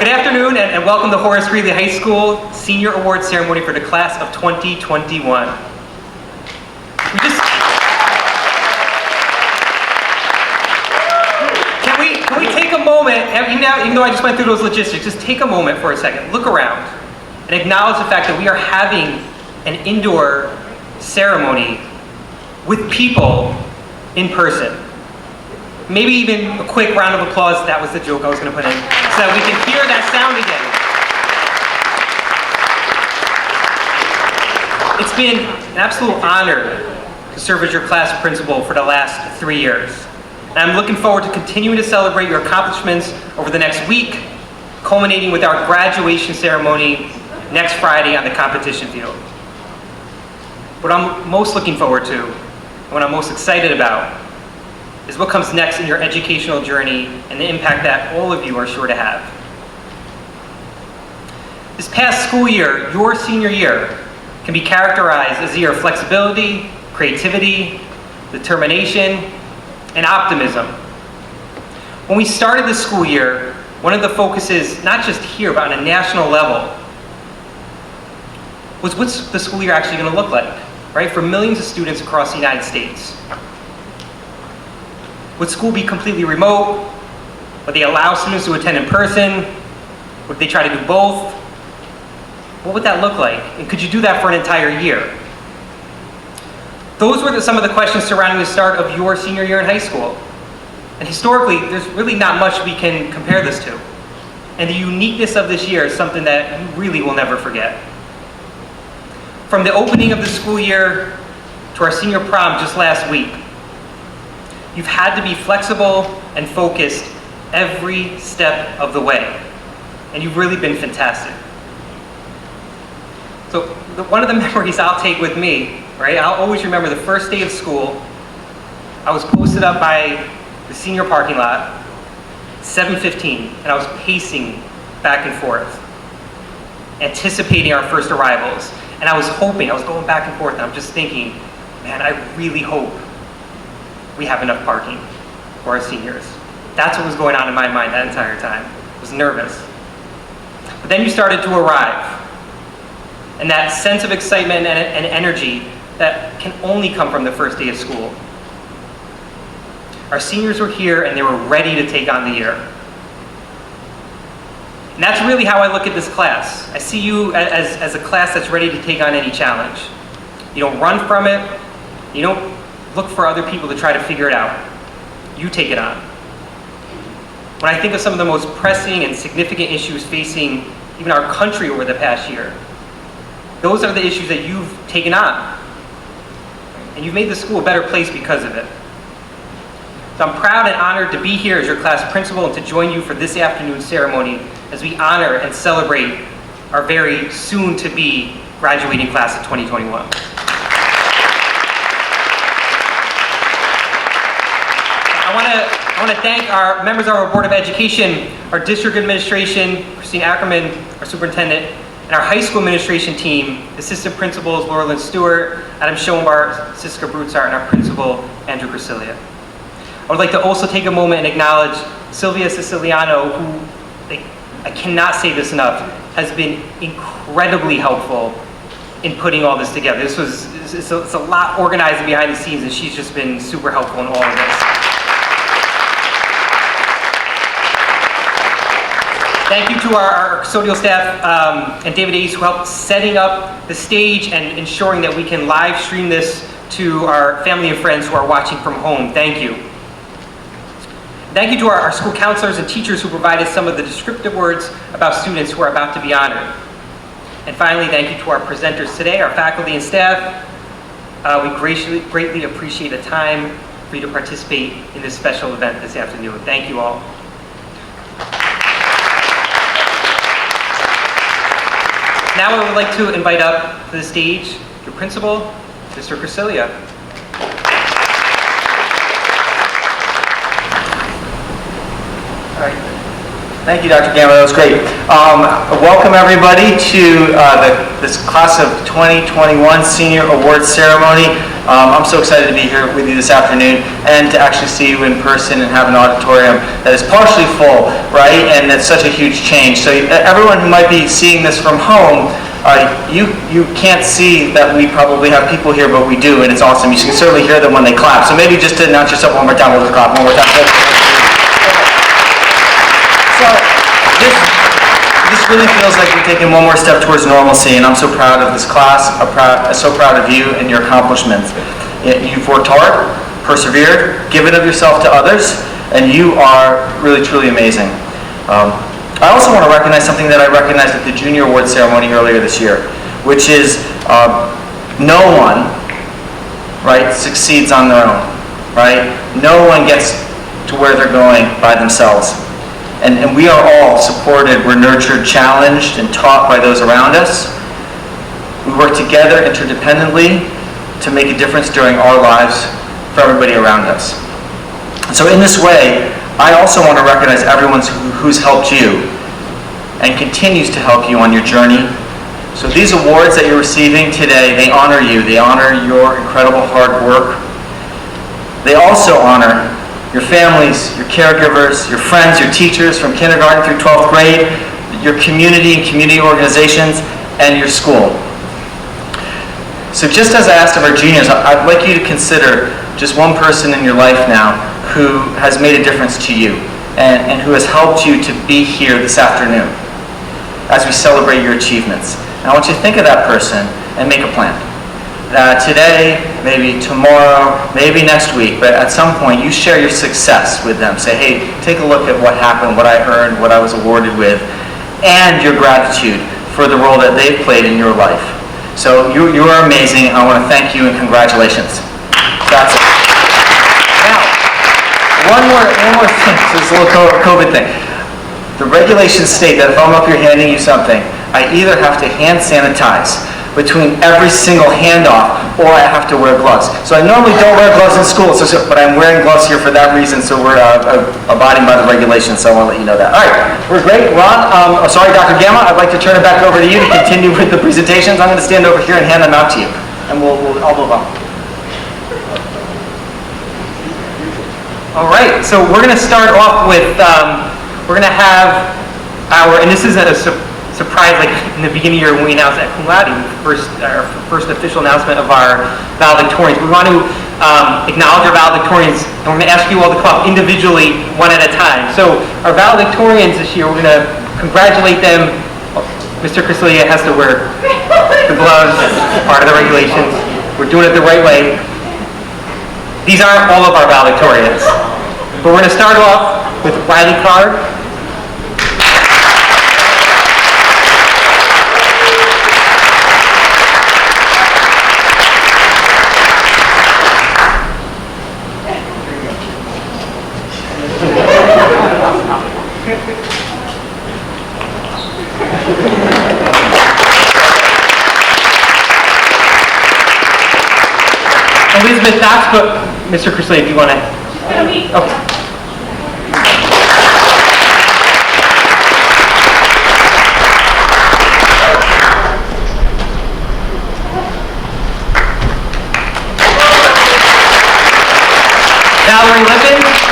Good afternoon and welcome to Horace Greeley High School Senior Award Ceremony for the class of 2021. Can we take a moment, even though I just went through those logistics, just take a moment for a second, look around, and acknowledge the fact that we are having an indoor ceremony with people in person. Maybe even a quick round of applause, that was the joke I was going to put in, so that we can hear that sound again. It's been an absolute honor to serve as your class principal for the last 3 years. And I'm looking forward to continuing to celebrate your accomplishments over the next week, culminating with our graduation ceremony next Friday on the competition field. What I'm most looking forward to, and what I'm most excited about, is what comes next in your educational journey and the impact that all of you are sure to have. This past school year, your senior year, can be characterized as a year of flexibility, creativity, determination, and optimism. When we started the school year, one of the focuses, not just here, but on a national level, was what's the school year actually going to look like, right? For millions of students across the United States. Would school be completely remote? Would they allow students to attend in person? Would they try to do both? What would that look like? And could you do that for an entire year? Those were some of the questions surrounding the start of your senior year in high school. And historically, there's really not much we can compare this to. And the uniqueness of this year is something that you really will never forget. From the opening of the school year to our senior prom just last week, you've had to be flexible and focused every step of the way. And you've really been fantastic. So one of the memories I'll take with me, right, I'll always remember the first day of school. I was posted up by the senior parking lot, 7:15, and I was pacing back and forth, anticipating our first arrivals. And I was going back and forth, and I'm just thinking, man, I really hope we have enough parking for our seniors. That's what was going on in my mind that entire time. I was nervous. But then you started to arrive. And that sense of excitement and energy that can only come from the first day of school. Our seniors were here and they were ready to take on the year. And that's really how I look at this class. I see you as a class that's ready to take on any challenge. You don't run from it. You don't look for other people to try to figure it out. You take it on. When I think of some of the most pressing and significant issues facing even our country over the past year, those are the issues that you've taken on. And you've made the school a better place because of it. So I'm proud and honored to be here as your class principal and to join you for this afternoon's ceremony as we honor and celebrate our very soon-to-be graduating class of 2021. I want to thank our members of our Board of Education, our district administration, Christine Ackerman, our superintendent, and our high school administration team, assistant principals Laura Lynn Stewart, Adam Schoenbar, Siska Brutzart, and our principal, Andrew Grasilia. I would like to also take a moment and acknowledge Sylvia Siciliano, who, I cannot say this enough, has been incredibly helpful in putting all this together. It's a lot organized behind the scenes, and she's just been super helpful in all of this. Thank you to our custodial staff and David Ace, who helped setting up the stage and ensuring that we can live stream this to our family and friends who are watching from home. Thank you. Thank you to our school counselors and teachers who provided some of the descriptive words about students who are about to be honored. And finally, thank you to our presenters today, our faculty and staff. We greatly appreciate the time for you to participate in this special event this afternoon. Thank you all. Now I would like to invite up to the stage your principal, Mr. Grasilia. All right. Thank you, Dr. Gamma. That was great. Welcome everybody to this class of 2021 Senior Award Ceremony. I'm so excited to be here with you this afternoon and to actually see you in person and have an auditorium that is partially full, right? And that's such a huge change. So everyone who might be seeing this from home, you can't see that we probably have people here, but we do, and it's awesome. You can certainly hear them when they clap. So maybe just to announce yourself one more time, we'll just clap one more time. So this really feels like we're taking one more step towards normalcy, and I'm so proud of this class. I'm so proud of you and your accomplishments. You've worked hard, persevered, given of yourself to others, and you are really, truly amazing. I also want to recognize something that I recognized at the Junior Award ceremony earlier this year, which is no one, right, succeeds on their own, right? No one gets to where they're going by themselves. And we are all supported, we're nurtured, challenged, and taught by those around us. We work together interdependently to make a difference during our lives for everybody around us. So in this way, I also want to recognize everyone who's helped you and continues to help you on your journey. So these awards that you're receiving today, they honor you. They honor your incredible hard work. They also honor your families, your caregivers, your friends, your teachers from kindergarten through 12th grade, your community and community organizations, and your school. So just as I asked of our juniors, I'd like you to consider just one person in your life now who has made a difference to you and who has helped you to be here this afternoon as we celebrate your achievements. And I want you to think of that person and make a plan. That today, maybe tomorrow, maybe next week, but at some point you share your success with them. Say, hey, take a look at what happened, what I earned, what I was awarded with, and your gratitude for the role that they've played in your life. So you are amazing. I want to thank you and congratulations. That's it. One more thing, so it's a little COVID thing. The regulations state that if I'm up here handing you something, I either have to hand sanitize between every single handoff, or I have to wear gloves. So I normally don't wear gloves in school, but I'm wearing gloves here for that reason, so we're abiding by the regulations, so I want to let you know that. All right, we're great. Ron, sorry, Dr. Gamma, I'd like to turn it back over to you to continue with the presentations. I'm going to stand over here and hand them out to you, and I'll move on. All right, so we're going to start off with, we're going to have and this is a surprise, like in the beginning of the year when we announced at cum laude, our first official announcement of our valedictorians. We want to acknowledge our valedictorians, and we're going to ask you all to come up individually, one at a time. So our valedictorians this year, we're going to congratulate them. Mr. Crisilia has to wear the gloves, part of the regulations. We're doing it the right way. These aren't all of our valedictorians, but we're going to start off with Riley Card. Elizabeth Knox, but Mr. Crisilia, if you want to. Okay. Valerie Lippin.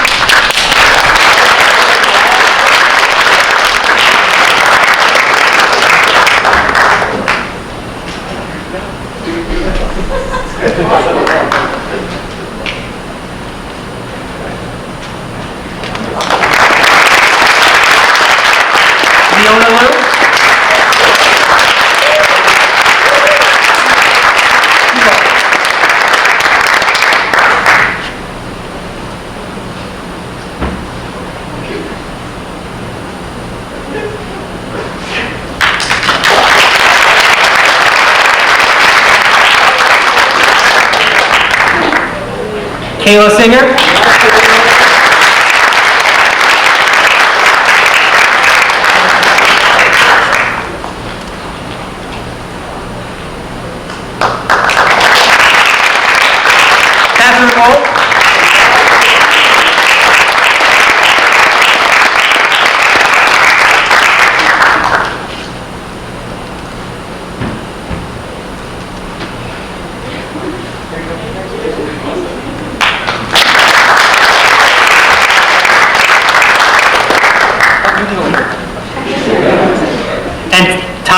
Kayla Singer. Catherine Wolf.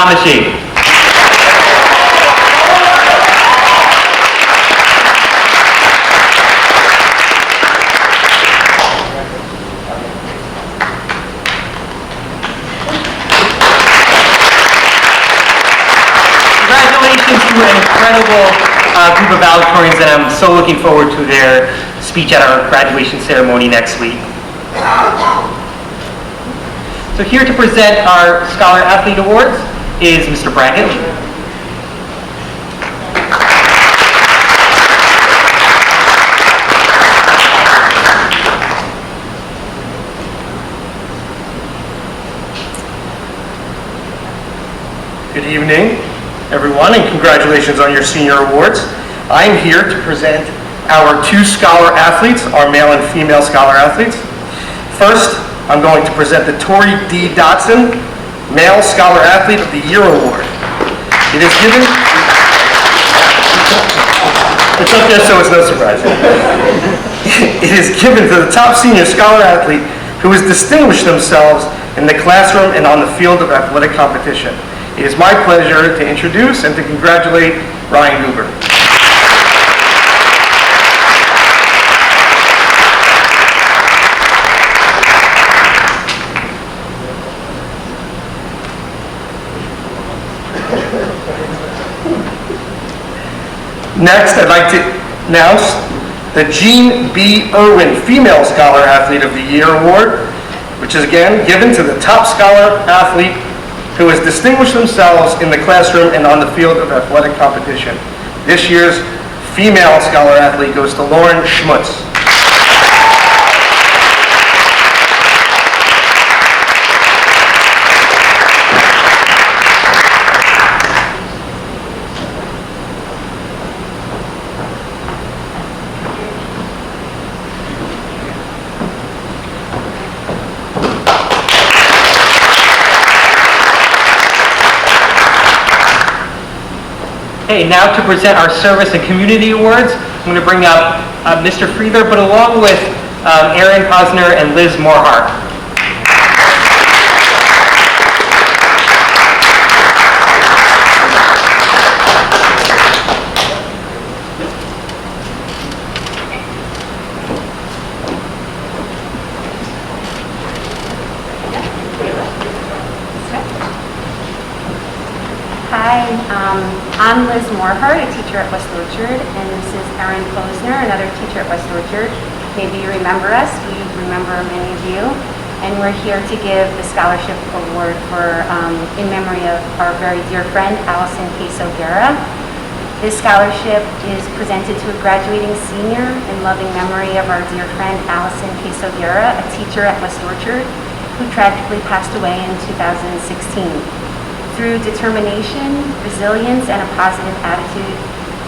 on the sheet. Congratulations to an incredible group of valedictorians, and I'm so looking forward to their speech at our graduation ceremony next week. So here to present our Scholar Athlete Awards is Mr. Brackett. Good evening, everyone, and congratulations on your senior awards. I'm here to present our two scholar athletes, our male and female scholar athletes. First, I'm going to present the Tori D. Dotson Male Scholar Athlete of the Year Award. It is given... It's up there, so it's no surprise. It is given to the top senior scholar athlete who has distinguished themselves in the classroom and on the field of athletic competition. It is my pleasure to introduce and to congratulate Ryan Goober. Next, I'd like to announce the Jean B. Irwin Female Scholar Athlete of the Year Award, which is again given to the top scholar athlete who has distinguished themselves in the classroom and on the field of athletic competition. This year's female scholar athlete goes to Lauren Schmutz. Okay, now to present our Service and Community Awards, I'm going to bring up Mr. Frieder, but along with Aaron Posner and Liz Morhart. Hi, I'm Liz Morhart, a teacher at West Orchard, and this is Erin Posner, another teacher at West Orchard. Maybe you remember us, we remember many of you, and we're here to give the scholarship award for, in memory of our very dear friend, Allison Queso Guerra. This scholarship is presented to a graduating senior in loving memory of our dear friend, Allison Queso Guerra, a teacher at West Orchard, who tragically passed away in 2016. Through determination, resilience, and a positive attitude,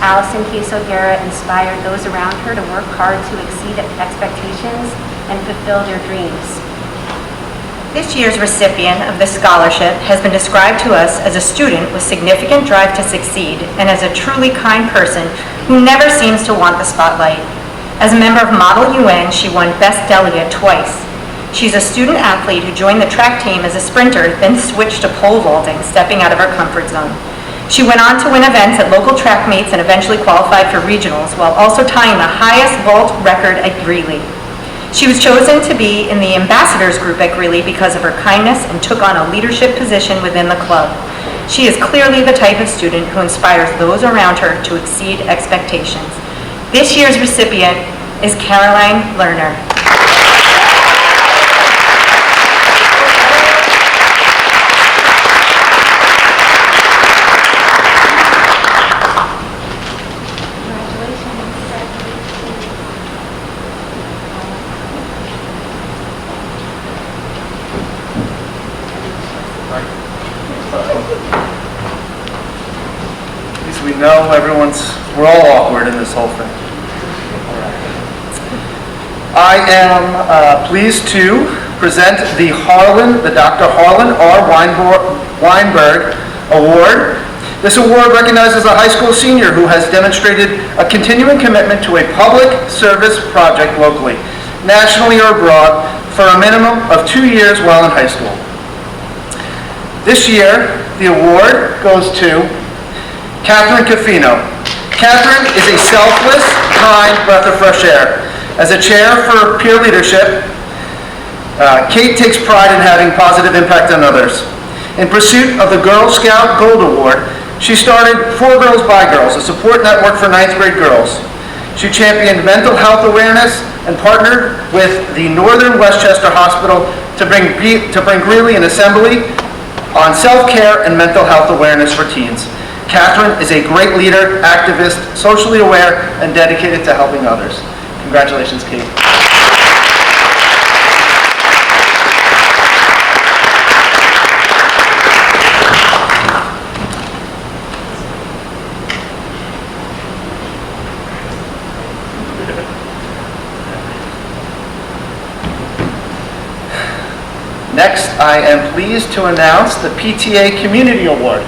Allison Queso Guerra inspired those around her to work hard to exceed expectations and fulfill their dreams. This year's recipient of this scholarship has been described to us as a student with significant drive to succeed and as a truly kind person who never seems to want the spotlight. As a member of Model UN, she won Best Delegate twice. She's a student athlete who joined the track team as a sprinter, then switched to pole vaulting, stepping out of her comfort zone. She went on to win events at local track meets and eventually qualified for regionals, while also tying the highest vault record at Greeley. She was chosen to be in the ambassadors group at Greeley because of her kindness and took on a leadership position within the club. She is clearly the type of student who inspires those around her to exceed expectations. This year's recipient is Caroline Lerner. We know we're all awkward in this whole thing. I am pleased to present the Dr. Harlan R. Weinberg Award. This award recognizes a high school senior who has demonstrated a continuing commitment to a public service project locally, nationally or abroad, for a minimum of 2 years while in high school. This year, The award goes to Catherine Caffino. Catherine is a selfless, kind breath of fresh air. As a chair for peer leadership, Kate takes pride in having positive impact on others. In pursuit of the Girl Scout Gold Award, she started 4 Girls by Girls, a support network for 9th grade girls. She championed mental health awareness and partnered with the Northern Westchester Hospital to bring Greeley an assembly on self-care and mental health awareness for teens. Catherine is a great leader, activist, socially aware, and dedicated to helping others. Congratulations, Kate. Next, I am pleased to announce the PTA Community Award.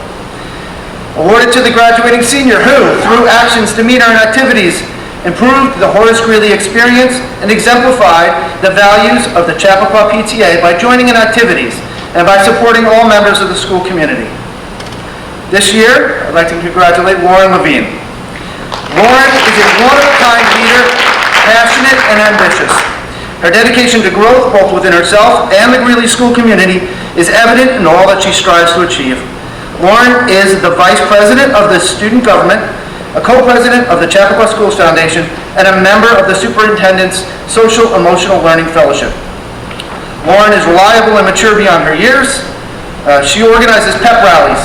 Awarded to the graduating senior who, through actions, demeanor, and activities, improved the Horace Greeley experience and exemplified the values of the Chappaqua PTA by joining in activities and by supporting all members of the school community. This year, I'd like to congratulate Lauren Levine. Lauren is a one-of-a-kind leader, passionate and ambitious. Her dedication to growth, both within herself and the Greeley school community, is evident in all that she strives to achieve. Lauren is the Vice President of the Student Government, a co-president of the Chappaqua Schools Foundation, and a member of the Superintendent's Social Emotional Learning Fellowship. Lauren is reliable and mature beyond her years. She organizes pep rallies,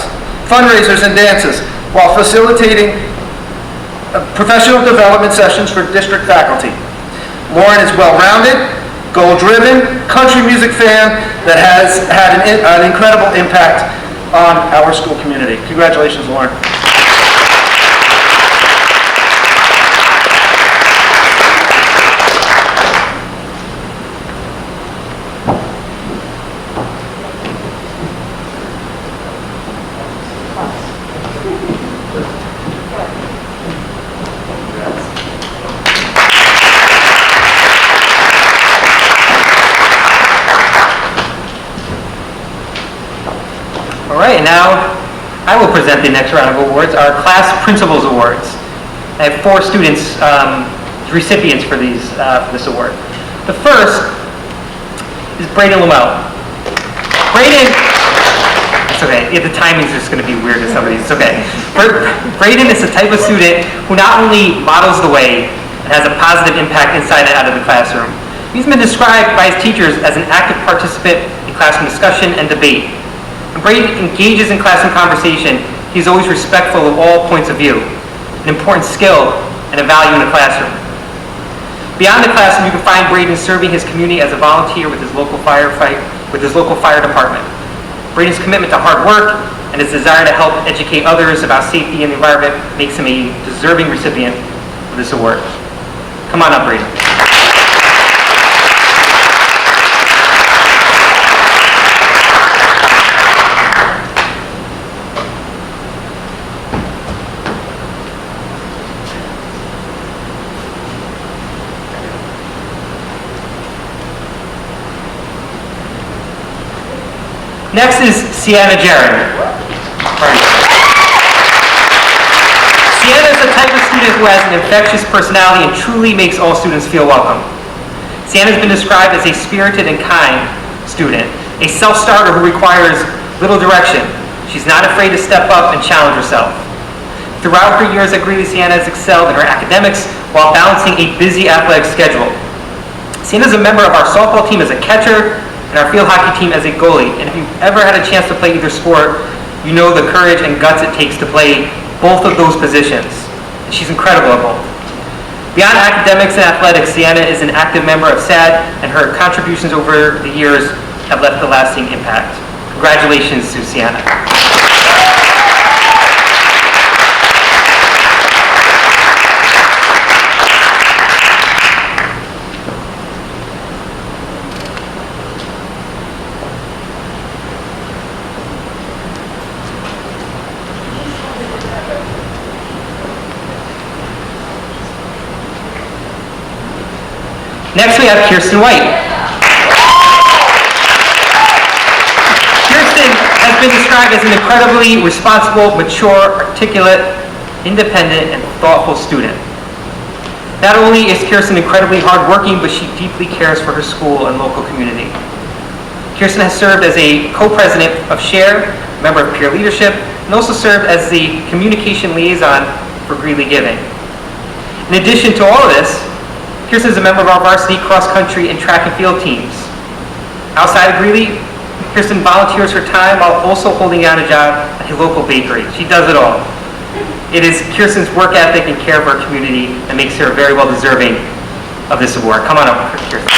fundraisers, and dances while facilitating professional development sessions for district faculty. Lauren is well-rounded, goal-driven, country music fan that has had an incredible impact on our school community. Congratulations, Lauren. All right, now I will present the next round of awards, our Class Principals Awards. I have 4 students, recipients for this award. The first is Braden Lamel. Braden, it's okay, the timing's just going to be weird to some of these, it's okay. Braden is the type of student who not only models the way and has a positive impact inside and out of the classroom, he's been described by his teachers as an active participant in classroom discussion and debate. When Braden engages in classroom conversation, he's always respectful of all points of view, an important skill and a value in the classroom. Beyond the classroom, you can find Braden serving his community as a volunteer with his local fire department. Braden's commitment to hard work and his desire to help educate others about safety and the environment makes him a deserving recipient of this award. Come on up, Braden. Next is Sienna Jared. Sienna is the type of student who has an infectious personality and truly makes all students feel welcome. Sienna has been described as a spirited and kind student, a self-starter who requires little direction. She's not afraid to step up and challenge herself. Throughout her years at Greeley, Sienna has excelled in her academics while balancing a busy athletic schedule. Sienna is a member of our softball team as a catcher and our field hockey team as a goalie. And if you've ever had a chance to play either sport, you know the courage and guts it takes to play both of those positions. And she's incredible at both. Beyond academics and athletics, Sienna is an active member of SAD, and her contributions over the years have left a lasting impact. Congratulations to Sienna. Next we have Kirsten White. Kirsten has been described described as an incredibly responsible, mature, articulate, independent, and thoughtful student. Not only is Kirsten incredibly hardworking, but she deeply cares for her school and local community. Kirsten has served as a co-president of SHARE, member of peer leadership, and also served as the communication liaison for Greeley Giving. In addition to all of this, Kirsten is a member of our varsity cross-country and track and field teams. Outside of Greeley, Kirsten volunteers her time while also holding down a job at a local bakery. She does it all. It is Kirsten's work ethic and care of our community that makes her very well deserving of this award. Come on up, Kirsten.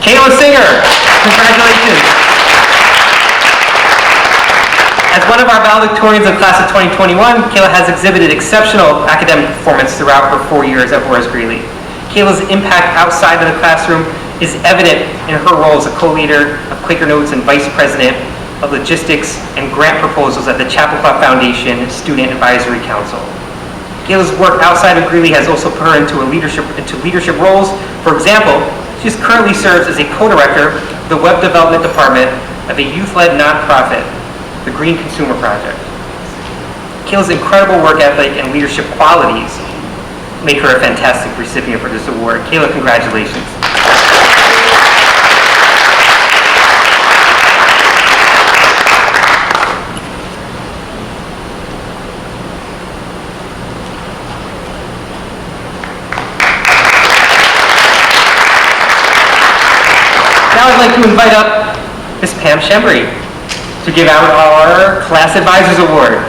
Kayla Singer, congratulations. As one of our valedictorians of class of 2021, Kayla has exhibited exceptional academic performance throughout her 4 years at Horace Greeley. Kayla's impact outside of the classroom is evident in her role as a co-leader of Quaker Notes and vice president of logistics and grant proposals at the Chappaqua Foundation Student Advisory Council. Kayla's work outside of Greeley has also put her into leadership roles. For example, she currently serves as a co-director of the web development department of a youth-led nonprofit, the Green Consumer Project. Kayla's incredible work ethic and leadership qualities make her a fantastic recipient for this award. Kayla, congratulations. Now I'd like to invite up Ms. Pam Shembry to give out our Class Advisors Award.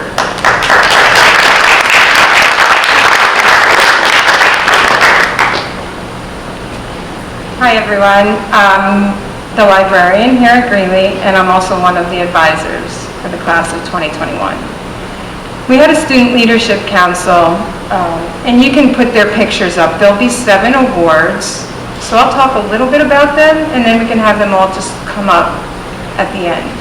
Hi everyone, I'm the librarian here at Greeley and I'm also one of the advisors for the class of 2021. We had a student leadership council and you can put their pictures up. There'll be 7 awards, so I'll talk a little bit about them and then we can have them all just come up at the end.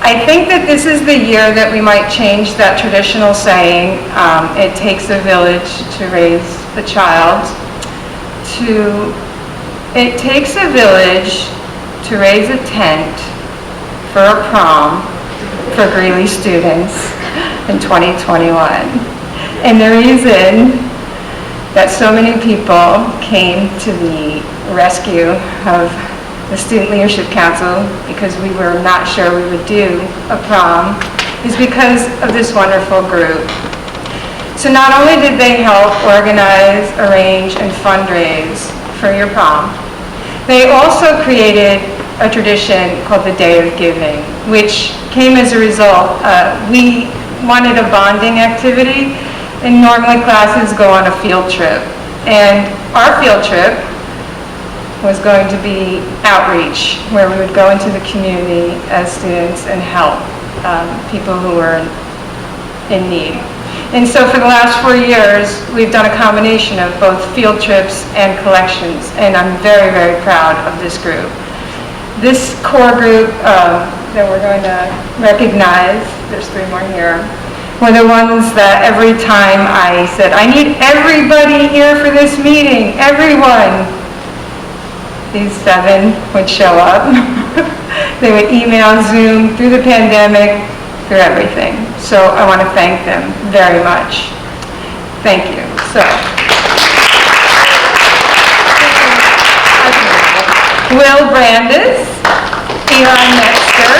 I think that this is the year that we might change that traditional saying, it takes a village to raise a child, to it takes a village to raise a tent for a prom for Greeley students in 2021. And the reason that so many people came to the rescue of the Student Leadership Council, because we were not sure we would do a prom, is because of this wonderful group. So not only did they help organize, arrange, and fundraise for your prom, they also created a tradition called the Day of Giving, which came as a result. We wanted a bonding activity, and normally classes go on a field trip. And our field trip was going to be outreach, where we would go into the community as students and help people who were in need. And so for the last 4 years, we've done a combination of both field trips and collections, and I'm very, very proud of this group. This core group that we're going to recognize, there's 3 more here, were the ones that every time I said, I need everybody here for this meeting, everyone. These 7 would show up. They would email, Zoom, through the pandemic, through everything. So I want to thank them very much. Thank you. So, Will Brandis, Eli Metzger,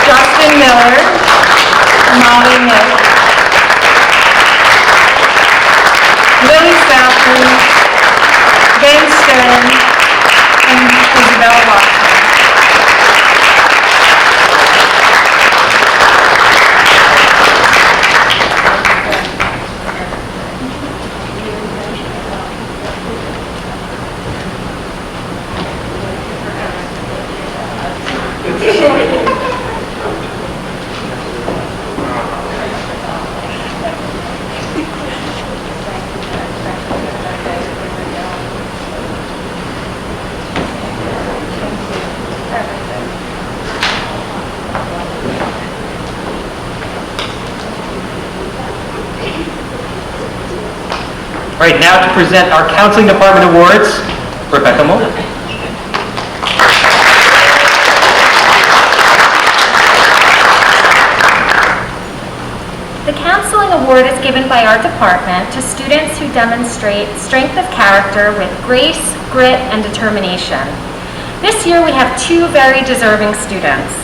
Justin Miller, Molly Nick, Lily Southern, Ben Stern, and Isabel Watson. All right, now to present our Counseling Department Awards, Rebecca Mullen. The Counseling Award is given by our department to students who demonstrate strength of character with grace, grit, and determination. This year we have two very deserving students.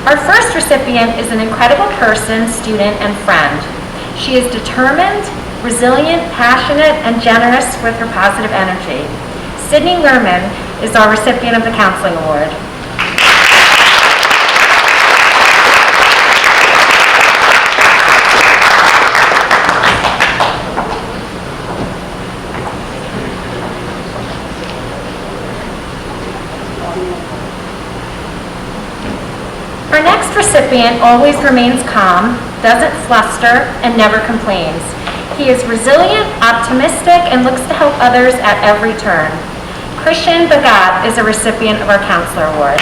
Our first recipient is an incredible person, student, and friend. She is determined, resilient, passionate, and generous with her positive energy. Sydney Lerman is our recipient of the Counseling Award. Our next recipient always remains calm, doesn't fluster, and never complains. He is resilient, optimistic, and looks to help others at every turn. Christian Bagat is a recipient of our Counselor Award.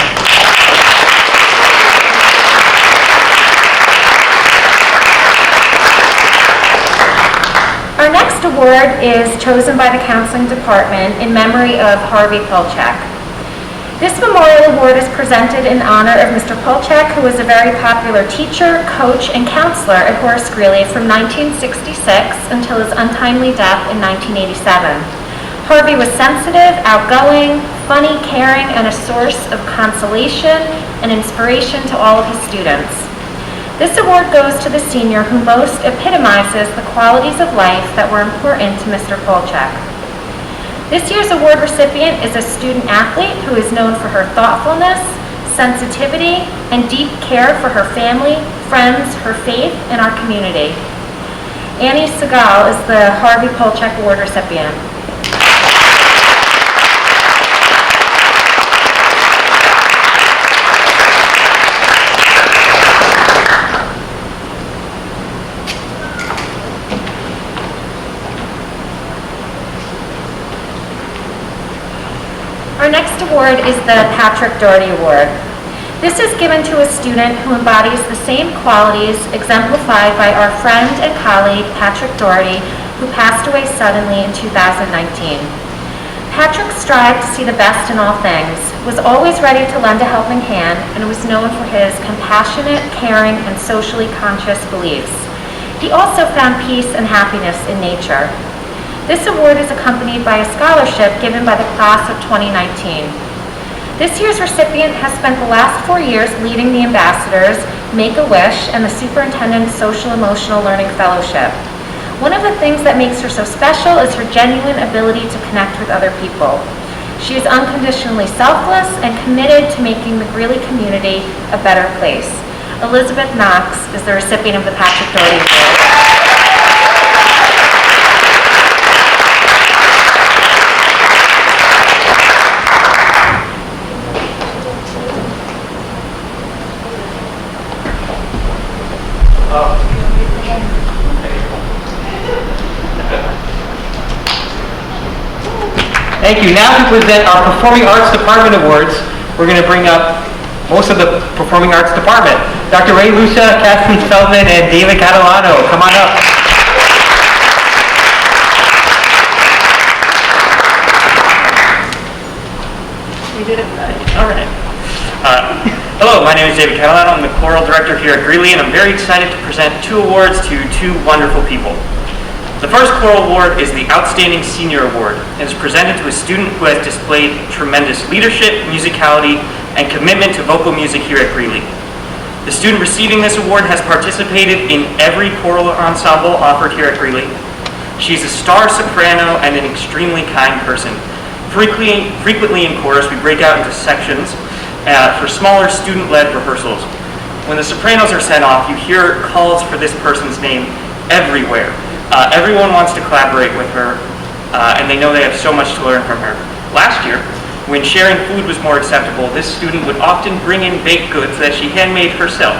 Our next award is chosen by the Counseling Department in memory of Harvey Polchak. This memorial award is presented in honor of Mr. Polchak, who was a very popular teacher, coach, and counselor at Horace Greeley from 1966 until his untimely death in 1987. Harvey was sensitive, outgoing, funny, caring, and a source of consolation and inspiration to all of his students. This award goes to the senior who most epitomizes the qualities of life that were important to Mr. Polchak. This year's award recipient is a student athlete who is known for her thoughtfulness, sensitivity, and deep care for her family, friends, her faith, and our community. Annie Segal is the Harvey Polchak Award recipient. Our next award is the Patrick Doherty Award. This is given to a student who embodies the same qualities exemplified by our friend and colleague Patrick Doherty, who passed away suddenly in 2019. Patrick strived to see the best in all things, was always ready to lend a helping hand, and was known for his compassionate, caring, and socially conscious beliefs. He also found peace and happiness in nature. This award is accompanied by a scholarship given by the class of 2019. This year's recipient has spent the last 4 years leading the Ambassadors, Make-A-Wish, and the Superintendent's Social Emotional Learning Fellowship. One of the things that makes her so special is her genuine ability to connect with other people. She is unconditionally selfless and committed to making the Greeley community a better place. Elizabeth Knox is the recipient of the Patrick Doherty Award. Thank you. Now to present our Performing Arts Department Awards, we're going to bring up most of the Performing Arts Department. Dr. Ray Lucia, Kathleen Feldman, and David Catalano, come on up. We did it right. All right. Hello, my name is David Catalano. I'm the choral director here at Greeley, and I'm very excited to present two awards to two wonderful people. The first choral award is the Outstanding Senior Award and is presented to a student who has displayed tremendous leadership, musicality, and commitment to vocal music here at Greeley. The student receiving this award has participated in every choral ensemble offered here at Greeley. She's a star soprano and an extremely kind person. Frequently in chorus, we break out into sections for smaller student-led rehearsals. When the sopranos are sent off, you hear calls for this person's name everywhere. Everyone wants to collaborate with her, and they know they have so much to learn from her. Last year, when sharing food was more acceptable, this student would often bring in baked goods that she handmade herself,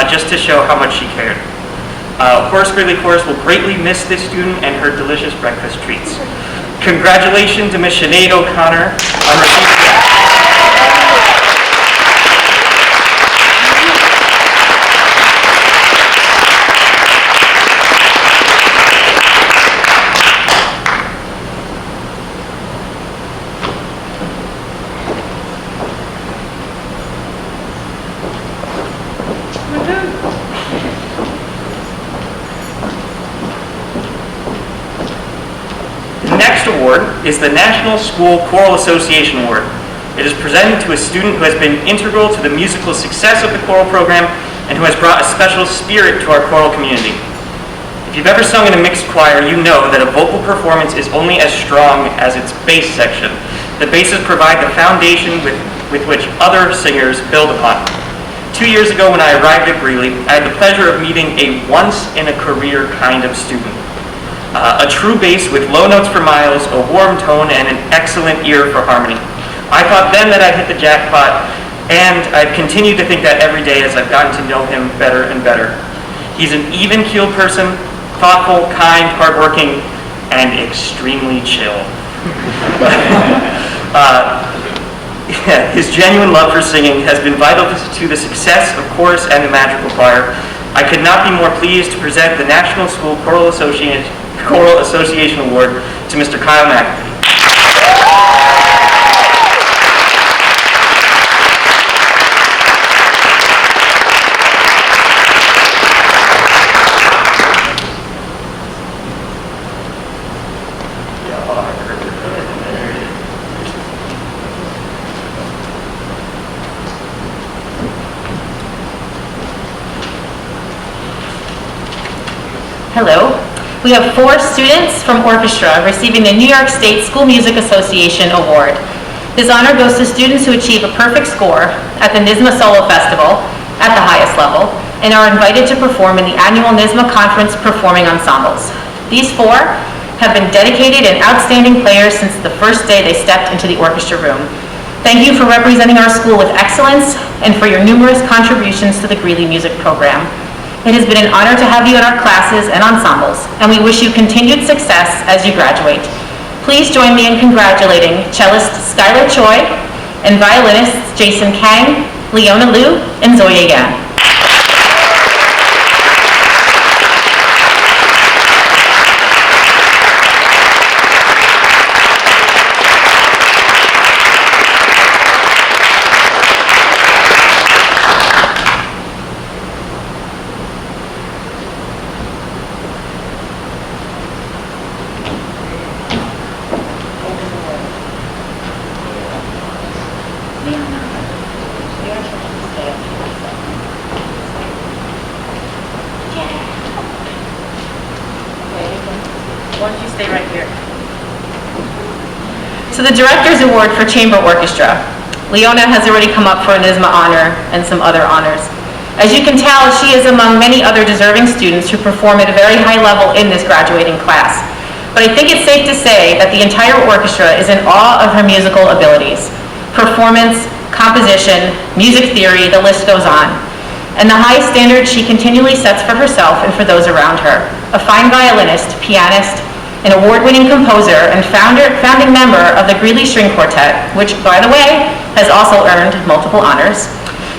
just to show how much she cared. Horace Greeley Chorus will greatly miss this student and her delicious breakfast treats. Congratulations to Ms. Sinead O'Connor on receiving is the National School Choral Association Award. It is presented to a student who has been integral to the musical success of the choral program and who has brought a special spirit to our choral community. If you've ever sung in a mixed choir, you know that a vocal performance is only as strong as its bass section. The basses provide the foundation with which other singers build upon. 2 years ago when I arrived at Greeley, I had the pleasure of meeting a once-in-a-career kind of student. A true bass with low notes for miles, a warm tone, and an excellent ear for harmony. I thought then that I'd hit the jackpot, and I've continued to think that every day as I've gotten to know him better and better. He's an even-keeled person, thoughtful, kind, hardworking, and extremely chill. His genuine love for singing has been vital to the success of chorus and the magical choir. I could not be more pleased to present the National School Choral Association Award to Mr. Kyle McAfee. Hello. We have 4 students from orchestra receiving the New York State School Music Association Award. This honor goes to students who achieve a perfect score at the NYSSMA Solo Festival at the highest level and are invited to perform in the annual NYSSMA Conference Performing Ensembles. These 4 have been dedicated and outstanding players since the first day they stepped into the orchestra room. Thank you for representing our school with excellence and for your numerous contributions to the Greeley Music Program. It has been an honor to have you in our classes and ensembles, and we wish you continued success as you graduate. Please join me in congratulating cellist Skylar Choi and violinists Jason Kang, Leona Liu, and Zoya Yan. Why don't you stay right here? So the Director's Award for Chamber Orchestra. Leona has already come up for a NYSSMA honor and some other honors. As you can tell, she is among many other deserving students who perform at a very high level in this graduating class. But I think it's safe to say that the entire orchestra is in awe of her musical abilities. Performance, composition, music theory, the list goes on. And the high standards she continually sets for herself and for those around her. A fine violinist, pianist, an award-winning composer, and founding member of the Greeley String Quartet, which, by the way, has also earned multiple honors.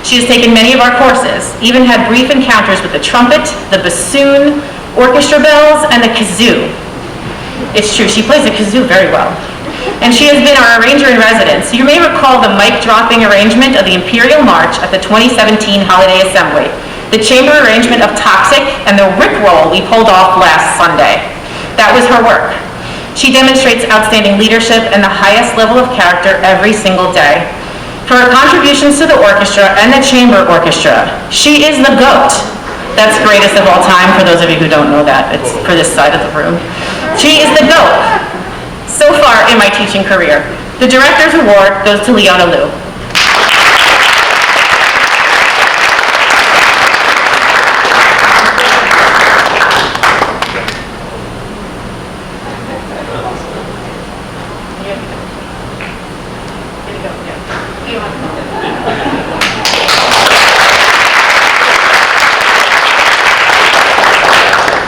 She has taken many of our courses, even had brief encounters with the trumpet, the bassoon, orchestra bells, and the kazoo. It's true, she plays the kazoo very well. And she has been our arranger in residence. You may recall the mic-dropping arrangement of the Imperial March at the 2017 Holiday Assembly, the chamber arrangement of Toxic, and the Rickroll we pulled off last Sunday. That was her work. She demonstrates outstanding leadership and the highest level of character every single day. For her contributions to the orchestra and the chamber orchestra, she is the GOAT. That's greatest of all time, for those of you who don't know that. It's for this side of the room. She is the GOAT. So far in my teaching career. The Director's Award goes to Leona Liu.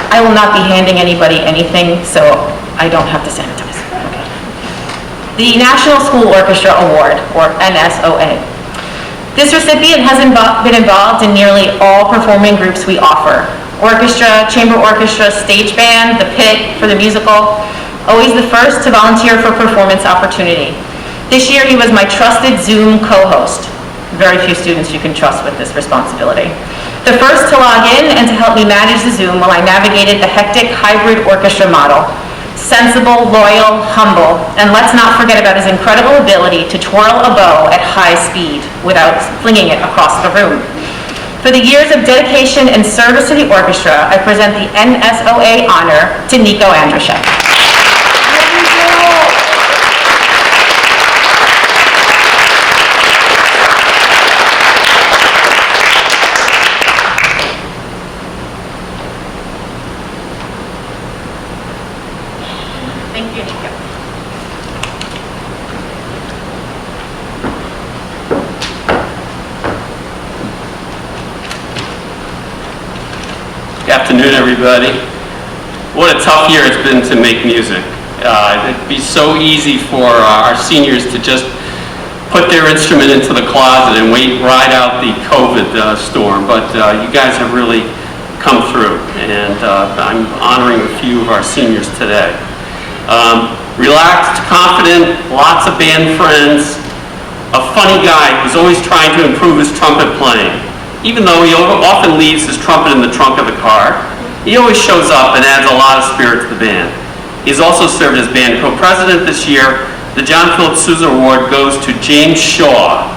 I will not be handing anybody anything, so I don't have to sanitize. Okay. The National School Orchestra Award, or NSOA. This recipient has been involved in nearly all performing groups we offer. Orchestra, chamber orchestra, stage band, the pit for the musical. Always the first to volunteer for performance opportunity. This year he was my trusted Zoom co-host. Very few students you can trust with this responsibility. The first to log in and to help me manage the Zoom while I navigated the hectic hybrid orchestra model. sensible, loyal, humble, and let's not forget about his incredible ability to twirl a bow at high speed without flinging it across the room. For the years of dedication and service to the orchestra, I present the NSOA honor to Nico Andrushek. Thank you, Nico. Good afternoon, everybody. What a tough year it's been to make music. It'd be so easy for our seniors to just put their instrument into the closet and ride out the COVID storm, but you guys have really come through, and I'm honoring a few of our seniors today. Relaxed, confident, lots of band friends, a funny guy who's always trying to improve his trumpet playing. Even though he often leaves his trumpet in the trunk of the car, he always shows up and adds a lot of spirit to the band. He's also served as band co-president this year. The John Philip Sousa Award goes to James Shaw.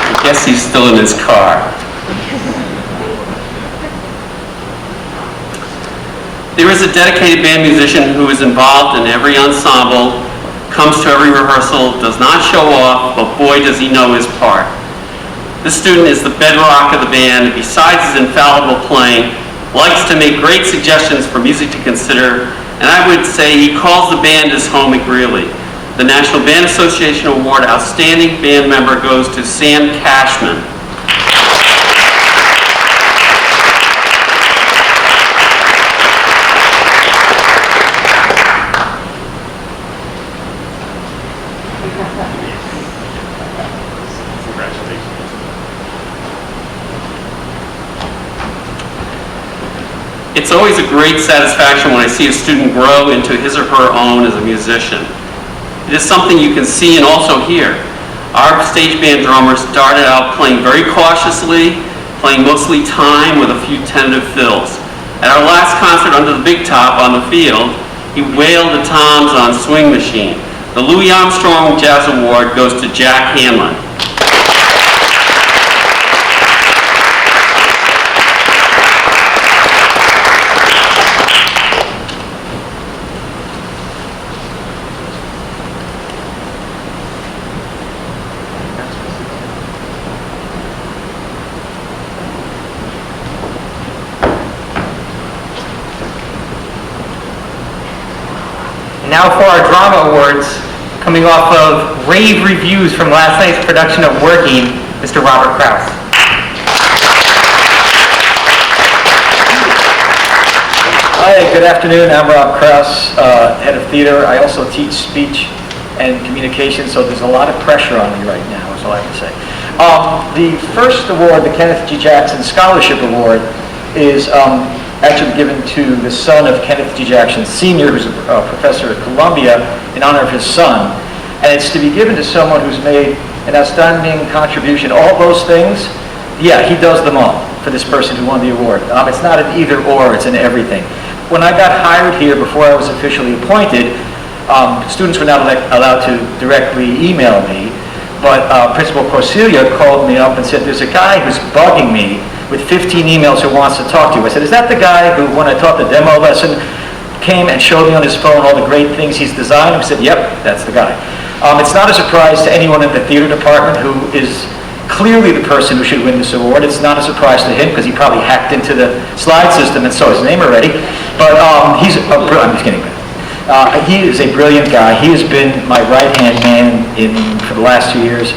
I guess he's still in his car. There is a dedicated band musician who is involved in every ensemble, comes to every rehearsal, does not show off, but boy does he know his part. This student is the bedrock of the band. Besides his infallible playing, likes to make great suggestions for music to consider, and I would say he calls the band his home at Greeley. The National Band Association Award Outstanding Band Member goes to Sam Cashman. It's always a great satisfaction when I see a student grow into his or her own as a musician. It is something you can see and also hear. Our stage band drummer started out playing very cautiously, playing mostly time with a few tentative fills. At our last concert under the big top on the field, he wailed the toms on Swing Machine. The Louis Armstrong Jazz Award goes to Jack Hanlon. Now for our drama awards, coming off of rave reviews from last night's production of Working, Mr. Robert Krause. Hi, good afternoon. I'm Rob Krause, head of theater. I also teach speech and communication, so there's a lot of pressure on me right now, is all I can say. The first award, the Kenneth G. Jackson Scholarship Award, is actually given to the son of Kenneth G. Jackson Sr., who's a professor at Columbia, in honor of his son. And it's to be given to someone who's made an outstanding contribution. All those things, yeah, he does them all for this person who won the award. It's not an either or, it's an everything. When I got hired here, before I was officially appointed, students were not allowed to directly email me, but Principal Corsilia called me up and said, there's a guy who's bugging me with 15 emails who wants to talk to you. I said, is that the guy who, when I taught the demo lesson, came and showed me on his phone all the great things he's designed? He said, yep, that's the guy. It's not a surprise to anyone in the theater department who is clearly the person who should win this award. It's not a surprise to him because he probably hacked into the slide system and saw his name already. But he's a I'm just kidding. He is a brilliant guy. He has been my right-hand man for the last 2 years,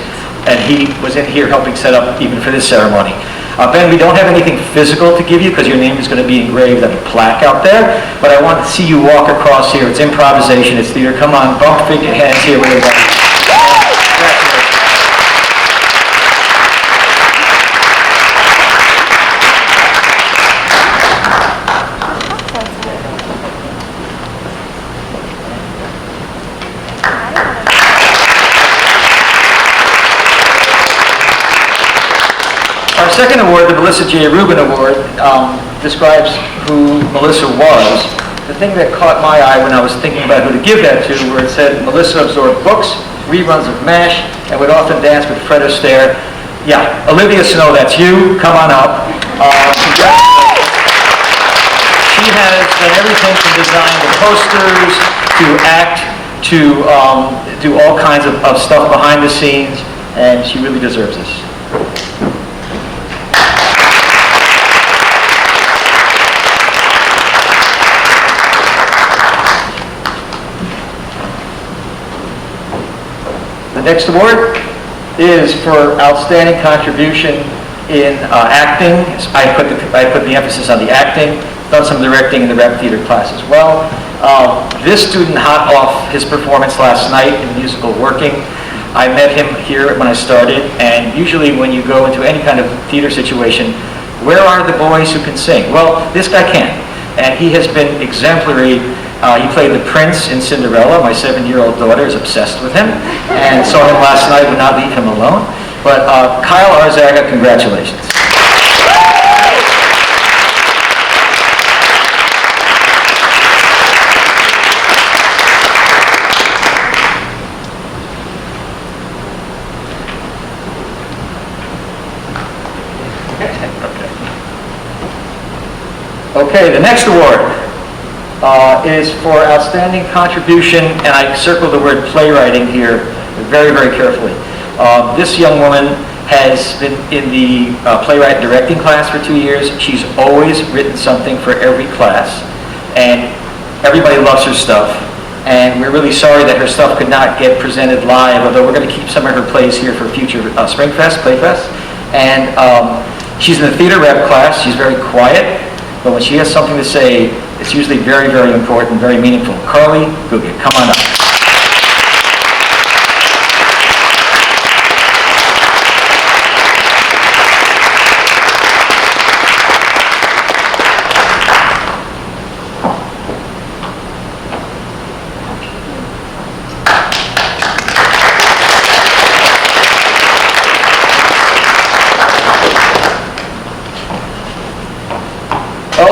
and he was in here helping set up even for this ceremony. Ben, we don't have anything physical to give you because your name is going to be engraved on a plaque out there, but I want to see you walk across here. It's improvisation, it's theater. Come on, bump big hands here with everybody. Our second award Melissa J. Rubin Award describes who Melissa was. The thing that caught my eye when I was thinking about who to give that to, where it said Melissa absorbed books, reruns of MASH, and would often dance with Fred Astaire. Yeah, Olivia Snow, that's you. Come on up. Congratulations. She has done everything from design the posters, to act, to do all kinds of stuff behind the scenes, and she really deserves this. The next award is for outstanding contribution in acting. I put the emphasis on the acting, done some directing in the rep theater class as well. This student, hot off his performance last night in the musical Working, I met him here when I started, and usually when you go into any kind of theater situation, where are the boys who can sing? Well, this guy can, and he has been exemplary. He played the prince in Cinderella. My 7-year-old daughter is obsessed with him, and saw him last night, would not leave him alone. But Kyle Arzaga, congratulations. Okay, the next award is for outstanding contribution, and I circled the word playwriting here very, very carefully. This young woman has been in the playwright and directing class for 2 years. She's always written something for every class, and everybody loves her stuff. And we're really sorry that her stuff could not get presented live, although we're going to keep some of her plays here for future Springfest, Playfest. And she's in the theater rep class. She's very quiet, but when she has something to say, it's usually very, very important, very meaningful. Carly Gugic, come on up.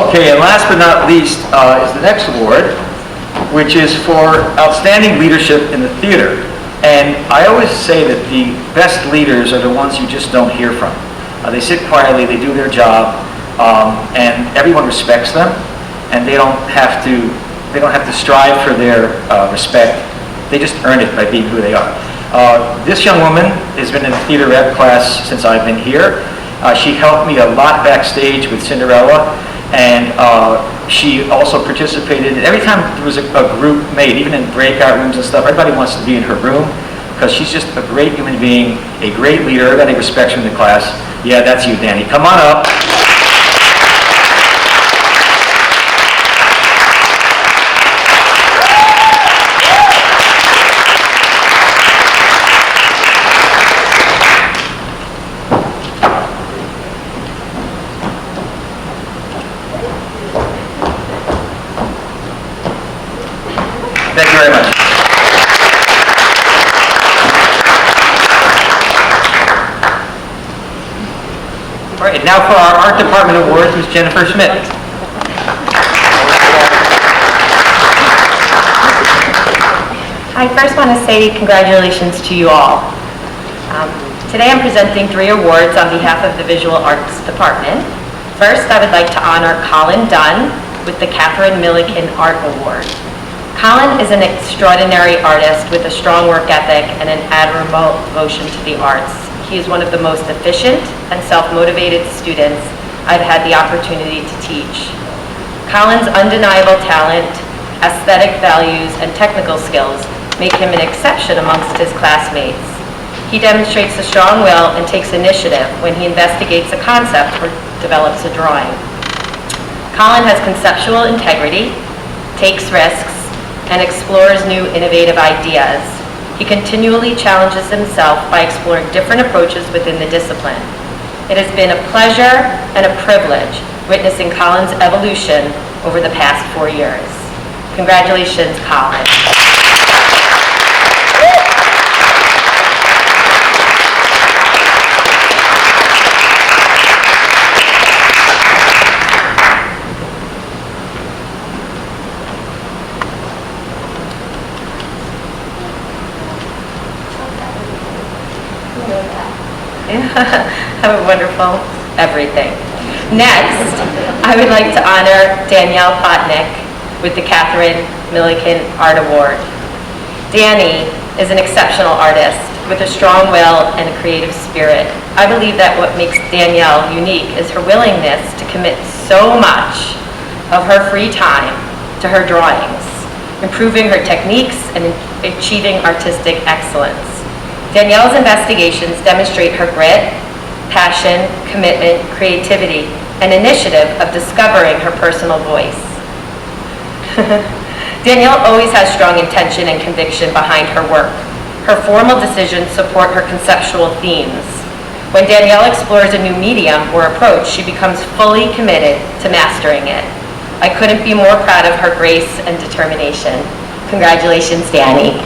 Okay, and last but not least is the next award, which is for outstanding leadership in the theater. And I always say that the best leaders are the ones you just don't hear from. They sit quietly, they do their job, and everyone respects them, and they don't have to strive for their respect. They just earn it by being who they are. This young woman has been in the theater rep class since I've been here. She helped me a lot backstage with Cinderella. And she also participated, every time there was a group made, even in breakout rooms and stuff, everybody wants to be in her room, because she's just a great human being, a great leader. Everybody respects her in the class. Yeah, that's you, Danny. Come on up. Thank you very much. All right, now for our art department awards, Ms. Jennifer Schmidt. I first want to say congratulations to you all. Today I'm presenting 3 awards on behalf of the Visual Arts Department. First, I would like to honor Colin Dunn with the Catherine Milliken Art Award. Colin is an extraordinary artist with a strong work ethic and an admirable devotion to the arts. He is one of the most efficient and self-motivated students I've had the opportunity to teach. Colin's undeniable talent, aesthetic values, and technical skills make him an exception amongst his classmates. He demonstrates a strong will and takes initiative when he investigates a concept or develops a drawing. Colin has conceptual integrity, takes risks, and explores new innovative ideas. He continually challenges himself by exploring different approaches within the discipline. It has been a pleasure and a privilege witnessing Colin's evolution over the past 4 years. Congratulations, Colin. Have a wonderful everything. Next, I would like to honor Danielle Potnick with the Catherine Milliken Art Award. Danny is an exceptional artist with a strong will and a creative spirit. I believe that what makes Danielle unique is her willingness to commit so much of her free time to her drawings, improving her techniques and achieving artistic excellence. Danielle's investigations demonstrate her grit, passion, commitment, creativity, and initiative of discovering her personal voice. Danielle always has strong intention and conviction behind her work. Her formal decisions support her conceptual themes. When Danielle explores a new medium or approach, she becomes fully committed to mastering it. I couldn't be more proud of her grace and determination. Congratulations, Danny.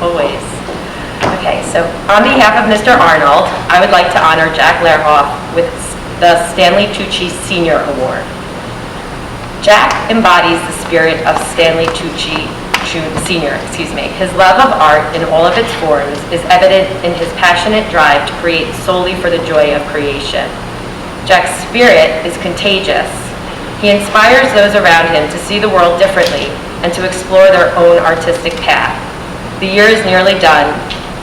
Always. Okay, so on behalf of Mr. Arnold, I would like to honor Jack Lehrhoff with the Stanley Tucci Senior Award. Jack embodies the spirit of Stanley Tucci Senior. His love of art in all of its forms is evident in his passionate drive to create solely for the joy of creation. Jack's spirit is contagious. He inspires those around him to see the world differently and to explore their own artistic path. The year is nearly done,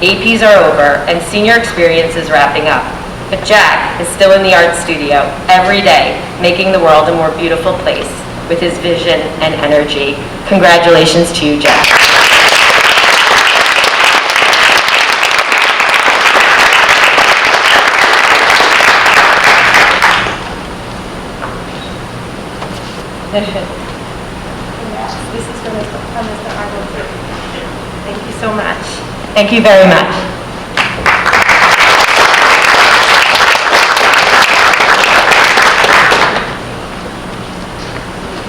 APs are over, and senior experience is wrapping up. But Jack is still in the art studio every day, making the world a more beautiful place with his vision and energy. Congratulations to you, Jack. Yes, this is from Mr. Arnold. Thank you so much. Thank you very much.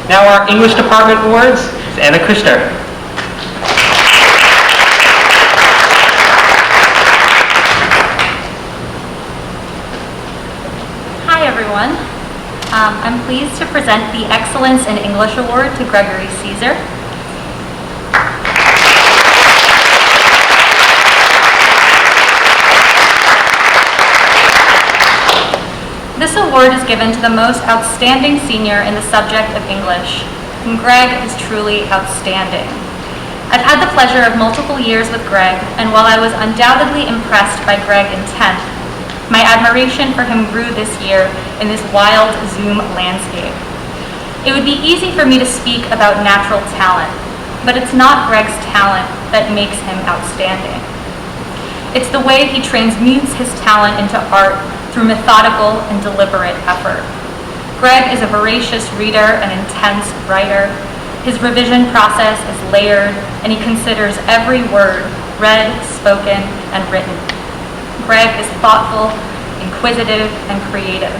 Now our English Department awards is Anna Kushner. Hi everyone. I'm pleased to present the Excellence in English Award to Gregory Caesar. This award is given to the most outstanding senior in the subject of English, and Greg is truly outstanding. I've had the pleasure of multiple years with Greg, and while I was undoubtedly impressed by Greg in 10th, my admiration for him grew this year in this wild Zoom landscape. It would be easy for me to speak about natural talent, but it's not Greg's talent that makes him outstanding. It's the way he transmutes his talent into art through methodical and deliberate effort. Greg is a voracious reader and intense writer. His revision process is layered, and he considers every word read, spoken, and written. Greg is thoughtful, inquisitive, and creative.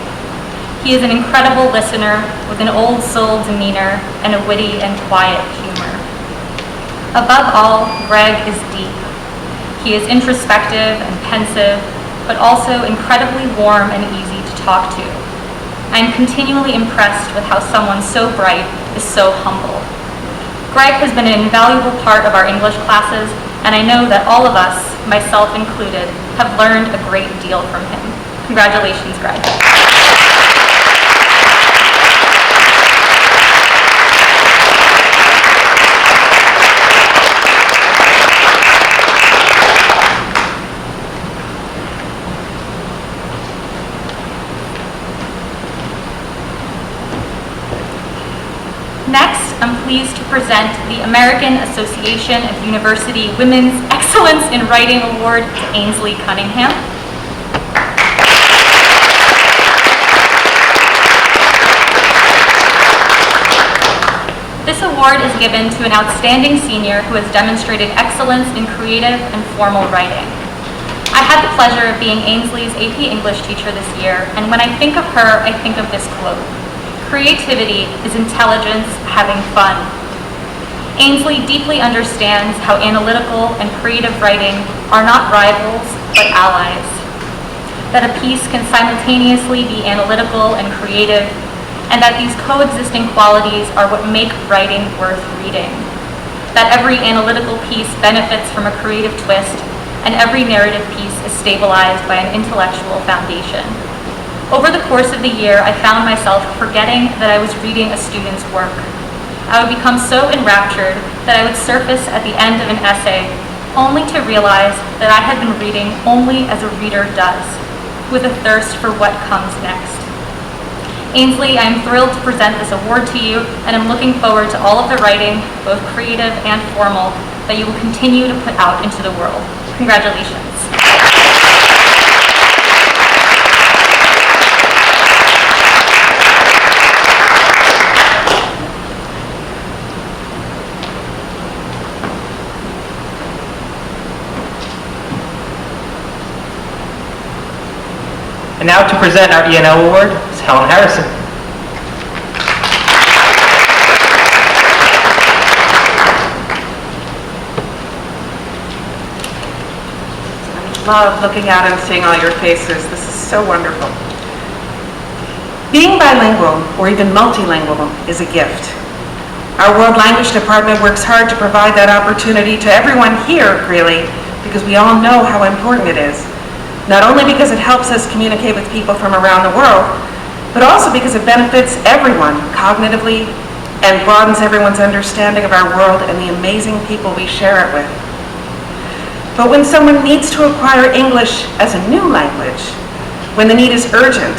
He is an incredible listener with an old soul demeanor and a witty and quiet humor. Above all, Greg is deep. He is introspective and pensive, but also incredibly warm and easy to talk to. I am continually impressed with how someone so bright is so humble. Greg has been an invaluable part of our English classes, and I know that all of us, myself included, have learned a great deal from him. Congratulations, Greg. Next, I'm pleased to present the American Association of University Women's Excellence in Writing Award to Ainsley Cunningham. This award is given to an outstanding senior who has demonstrated excellence in creative and formal writing. I had the pleasure of being Ainsley's AP English teacher this year, and when I think of her, I think of this quote: "Creativity is intelligence having fun." Ainsley deeply understands how analytical and creative writing are not rivals, but allies. That a piece can simultaneously be analytical and creative, and that these coexisting qualities are what make writing worth reading. That every analytical piece benefits from a creative twist, and every narrative piece is stabilized by an intellectual foundation. Over the course of the year, I found myself forgetting that I was reading a student's work. I would become so enraptured that I would surface at the end of an essay, only to realize that I had been reading only as a reader does, with a thirst for what comes next. Ainsley, I am thrilled to present this award to you, and I'm looking forward to all of the writing, both creative and formal, that you will continue to put out into the world. Congratulations. And now to present our E&L award is Helen Harrison. Love looking out and seeing all your faces. This is so wonderful. Being bilingual, or even multilingual, is a gift. Our World Language Department works hard to provide that opportunity to everyone here at Greeley, because we all know how important it is. Not only because it helps us communicate with people from around the world, but also because it benefits everyone cognitively and broadens everyone's understanding of our world and the amazing people we share it with. But when someone needs to acquire English as a new language, when the need is urgent,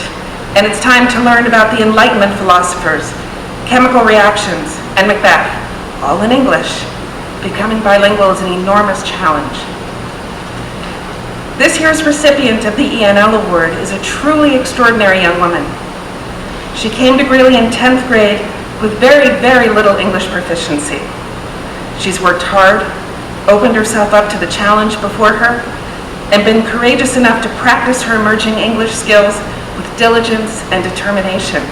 and it's time to learn about the Enlightenment philosophers, chemical reactions, and Macbeth, all in English, becoming bilingual is an enormous challenge. This year's recipient of the E&L Award is a truly extraordinary young woman. She came to Greeley in 10th grade with very, very little English proficiency. She's worked hard, opened herself up to the challenge before her, and been courageous enough to practice her emerging English skills with diligence and determination.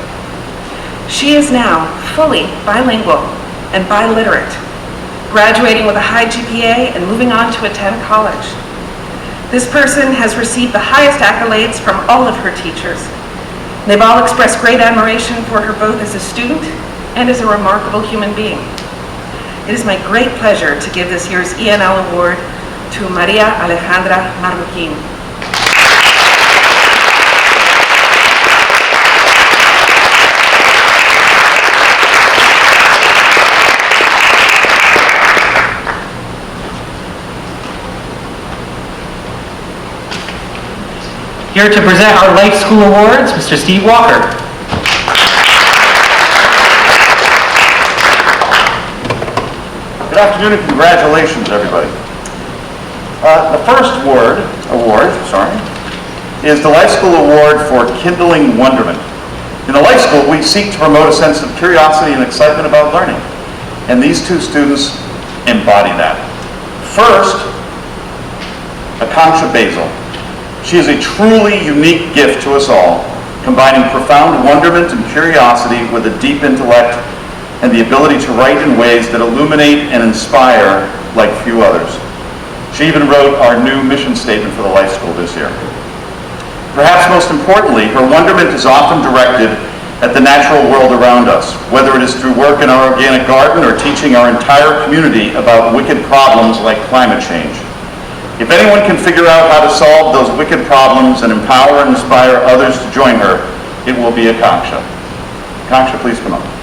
She is now fully bilingual and biliterate, graduating with a high GPA and moving on to attend college. This person has received the highest accolades from all of her teachers. They've all expressed great admiration for her both as a student and as a remarkable human being. It is my great pleasure to give this year's E&L Award to Maria Alejandra Marroquin. Here to present our Life School Awards, Mr. Steve Walker. Good afternoon and congratulations, everybody. The first award is the Life School Award for Kindling Wonderment. In the Life School, we seek to promote a sense of curiosity and excitement about learning, and these two students embody that. First, Akanksha Basil. She is a truly unique gift to us all, combining profound wonderment and curiosity with a deep intellect and the ability to write in ways that illuminate and inspire like few others. She even wrote our new mission statement for the Life School this year. Perhaps most importantly, her wonderment is often directed at the natural world around us, whether it is through work in our organic garden or teaching our entire community about wicked problems like climate change. If anyone can figure out how to solve those wicked problems and empower and inspire others to join her, it will be Akanksha. Akanksha, please come up.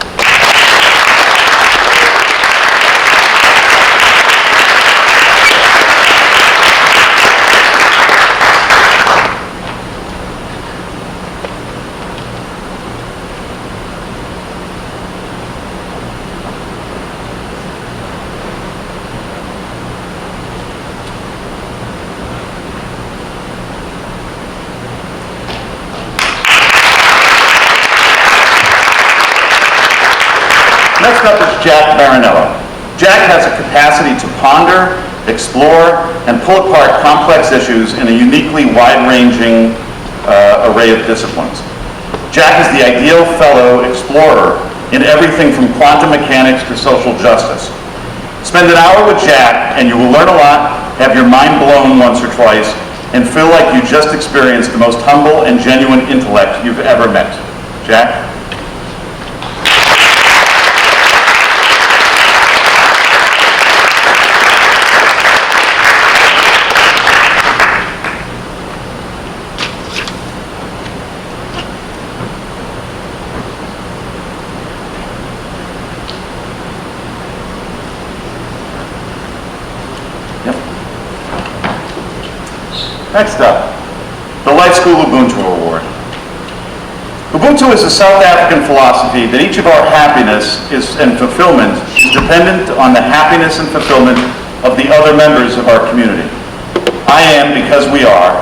Next up is Jack Marinello. Jack has a capacity to ponder, explore, and pull apart complex issues in a uniquely wide-ranging array of disciplines. Jack is the ideal fellow explorer in everything from quantum mechanics to social justice. Spend an hour with Jack and you will learn a lot, have your mind blown once or twice, and feel like you just experienced the most humble and genuine intellect you've ever met. Jack? Next up, the Life School Ubuntu Award. Ubuntu is a South African philosophy that each of our happiness and fulfillment is dependent on the happiness and fulfillment of the other members of our community. I am because we are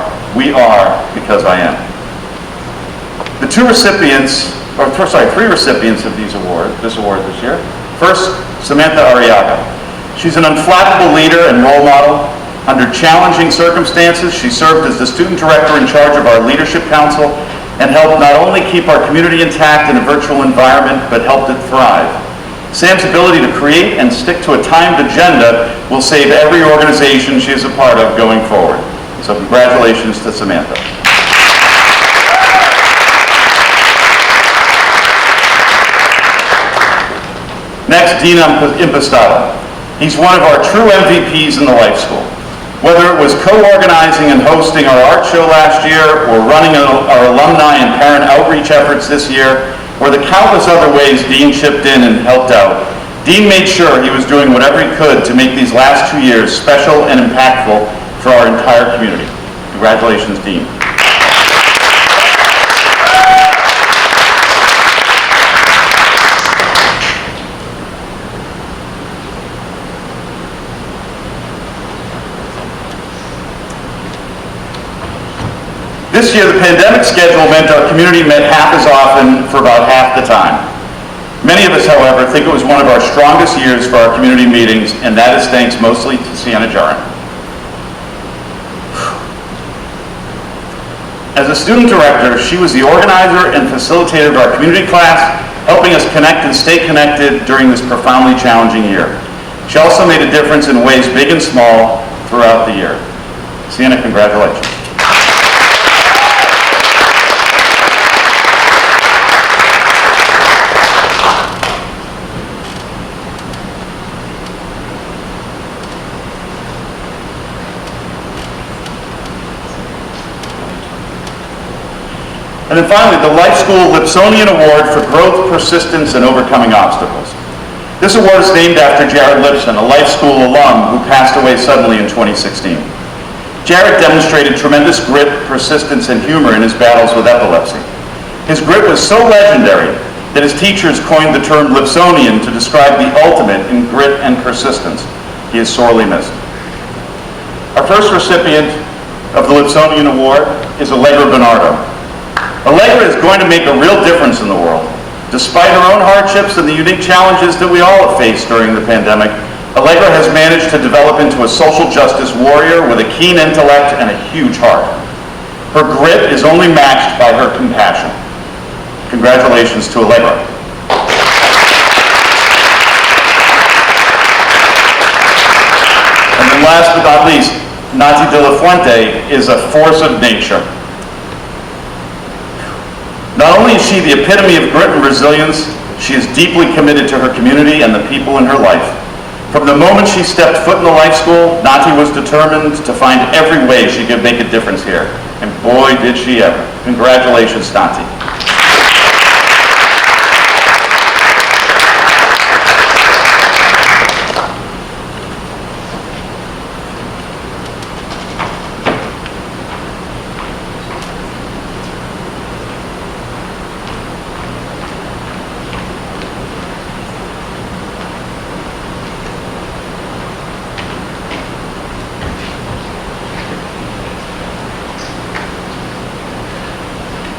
because I am. The three recipients of this award this year. First, Samantha Arriaga. She's an unflappable leader and role model. Under challenging circumstances, she served as the student director in charge of our leadership council and helped not only keep our community intact in a virtual environment, but helped it thrive. Sam's ability to create and stick to a timed agenda will save every organization she is a part of going forward. So congratulations to Samantha. Next, Dean Impastato. He's one of our true MVPs in the Life School. Whether it was co-organizing and hosting our art show last year, or running our alumni and parent outreach efforts this year, or the countless other ways Dean chipped in and helped out, Dean made sure he was doing whatever he could to make these last 2 years special and impactful for our entire community. Congratulations, Dean. This year, the pandemic schedule meant our community met half as often for about half the time. Many of us, however, think it was one of our strongest years for our community meetings, and that is thanks mostly to Sienna Jarin. As a student director, she was the organizer and facilitator of our community class, helping us connect and stay connected during this profoundly challenging year. She also made a difference in ways big and small throughout the year. Sienna, congratulations. And then finally, the Life School Lipsonian Award for Growth, Persistence, and Overcoming Obstacles. This award is named after Jared Lipson, a Life School alum who passed away suddenly in 2016. Jared demonstrated tremendous grit, persistence, and humor in his battles with epilepsy. His grit was so legendary that his teachers coined the term Lipsonian to describe the ultimate in grit and persistence. He is sorely missed. Our first recipient of the Lipsonian Award is Allegra Bernardo. Allegra is going to make a real difference in the world. Despite her own hardships and the unique challenges that we all have faced during the pandemic, Allegra has managed to develop into a social justice warrior with a keen intellect and a huge heart. Her grit is only matched by her compassion. Congratulations to Allegra. And then last but not least, Nati De La Fuente is a force of nature. Not only is she the epitome of grit and resilience, she is deeply committed to her community and the people in her life. From the moment she stepped foot in the Life School, Nati was determined to find every way she could make a difference here. And boy, did she ever. Congratulations, Nati.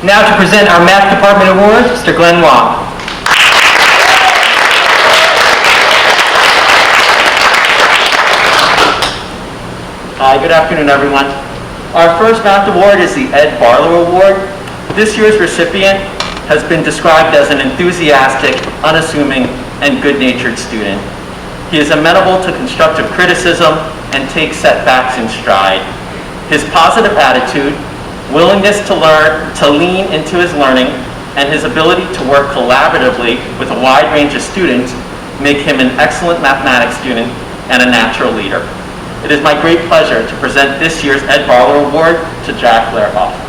Now to present our Math Department Award, Mr. Glenn Wong. Hi, good afternoon, everyone. Our first Math Award is the Ed Barlow Award. This year's recipient has been described as an enthusiastic, unassuming, and good-natured student. He is amenable to constructive criticism and takes setbacks in stride. His positive attitude, willingness to learn, to lean into his learning, and his ability to work collaboratively with a wide range of students make him an excellent mathematics student and a natural leader. It is my great pleasure to present this year's Ed Barlow Award to Jack Lehrhoff.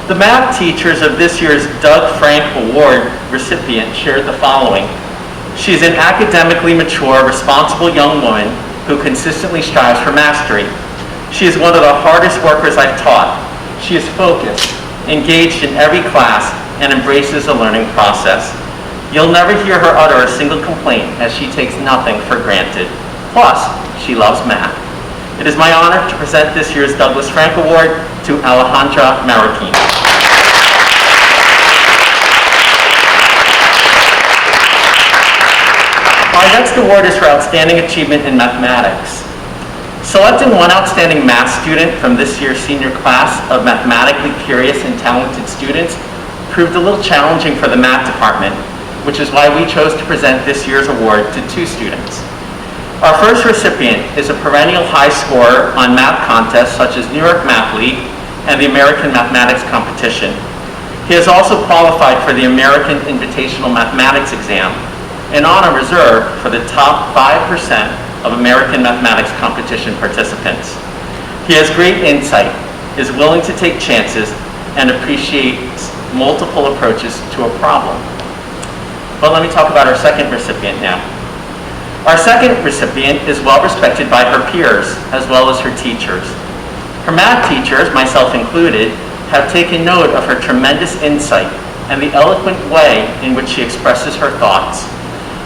The math teachers of this year's Doug Frank Award recipient shared the following. She is an academically mature, responsible young woman who consistently strives for mastery. She is one of the hardest workers I've taught. She is focused, engaged in every class, and embraces the learning process. You'll never hear her utter a single complaint as she takes nothing for granted. Plus, she loves math. It is my honor to present this year's Douglas Frank Award to Alejandra Marroquin. Our next award is for Outstanding Achievement in Mathematics. Selecting one outstanding math student from this year's senior class of mathematically curious and talented students proved a little challenging for the math department, which is why we chose to present this year's award to two students. Our first recipient is a perennial high scorer on math contests such as New York Math League and the American Mathematics Competition. He has also qualified for the American Invitational Mathematics exam, an honor reserved for the top 5% of American Mathematics Competition participants. He has great insight, is willing to take chances, and appreciates multiple approaches to a problem. But let me talk about our second recipient now. Our second recipient is well respected by her peers as well as her teachers. Her math teachers, myself included, have taken note of her tremendous insight and the eloquent way in which she expresses her thoughts.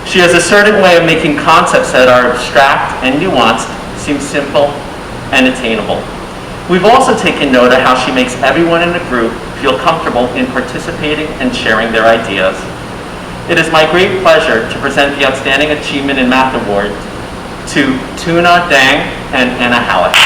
She has a certain way of making concepts that are abstract and nuanced seem simple and attainable. We've also taken note of how she makes everyone in the group feel comfortable in participating and sharing their ideas. It is my great pleasure to present the Outstanding Achievement in Math Award to Tuna Dang and Anna Halleck.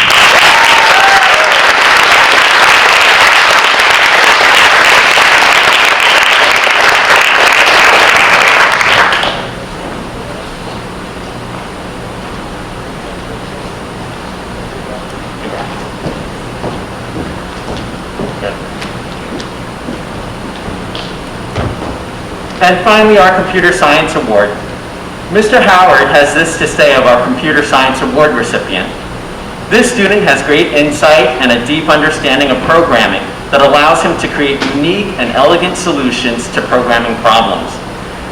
And finally, our Computer Science Award. Mr. Howard has this to say of our Computer Science Award recipient. This student has great insight and a deep understanding of programming that allows him to create unique and elegant solutions to programming problems.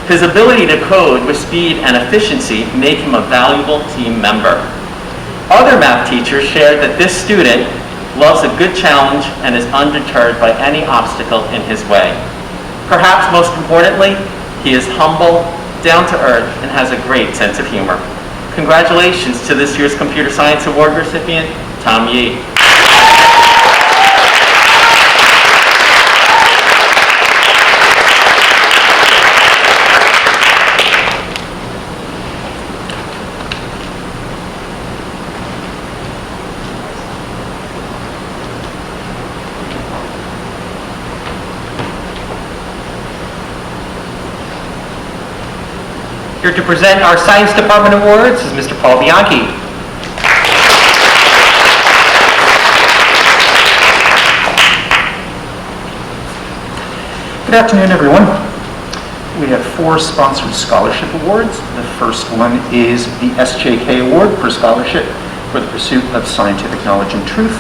His ability to code with speed and efficiency make him a valuable team member. Other math teachers shared that this student loves a good challenge and is undeterred by any obstacle in his way. Perhaps most importantly, he is humble, down to earth, and has a great sense of humor. Congratulations to this year's Computer Science Award recipient, Tom Yee. Here to present our Science Department Awards is Mr. Paul Bianchi. Good afternoon, everyone. We have 4 sponsored scholarship awards. The first one is the SJK Award for Scholarship for the Pursuit of Scientific Knowledge and Truth.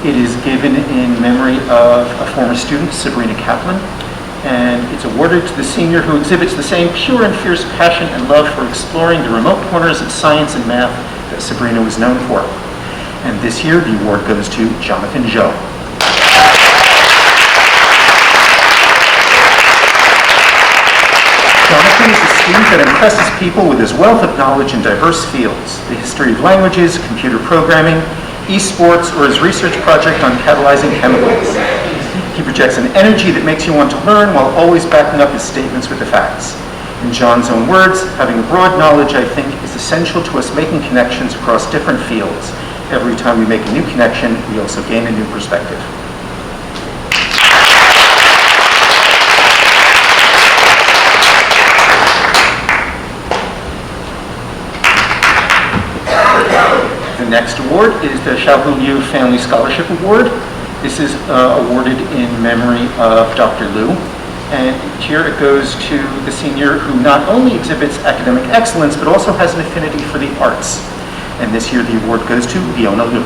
It is given in memory of a former student, Sabrina Kaplan, and it's awarded to the senior who exhibits the same pure and fierce passion and love for exploring the remote corners of science and math that Sabrina was known for. And this year, the award goes to Jonathan Zhou. Jonathan is a student that impresses people with his wealth of knowledge in diverse fields: the history of languages, computer programming, esports, or his research project on catalyzing chemicals. He projects an energy that makes you want to learn while always backing up his statements with the facts. In John's own words, having a broad knowledge, I think, is essential to us making connections across different fields. Every time we make a new connection, we also gain a new perspective. The next award is the Xiaohu Liu Family Scholarship Award. This is awarded in memory of Dr. Liu. And each year it goes to the senior who not only exhibits academic excellence, but also has an affinity for the arts. And this year the award goes to Leona Liu.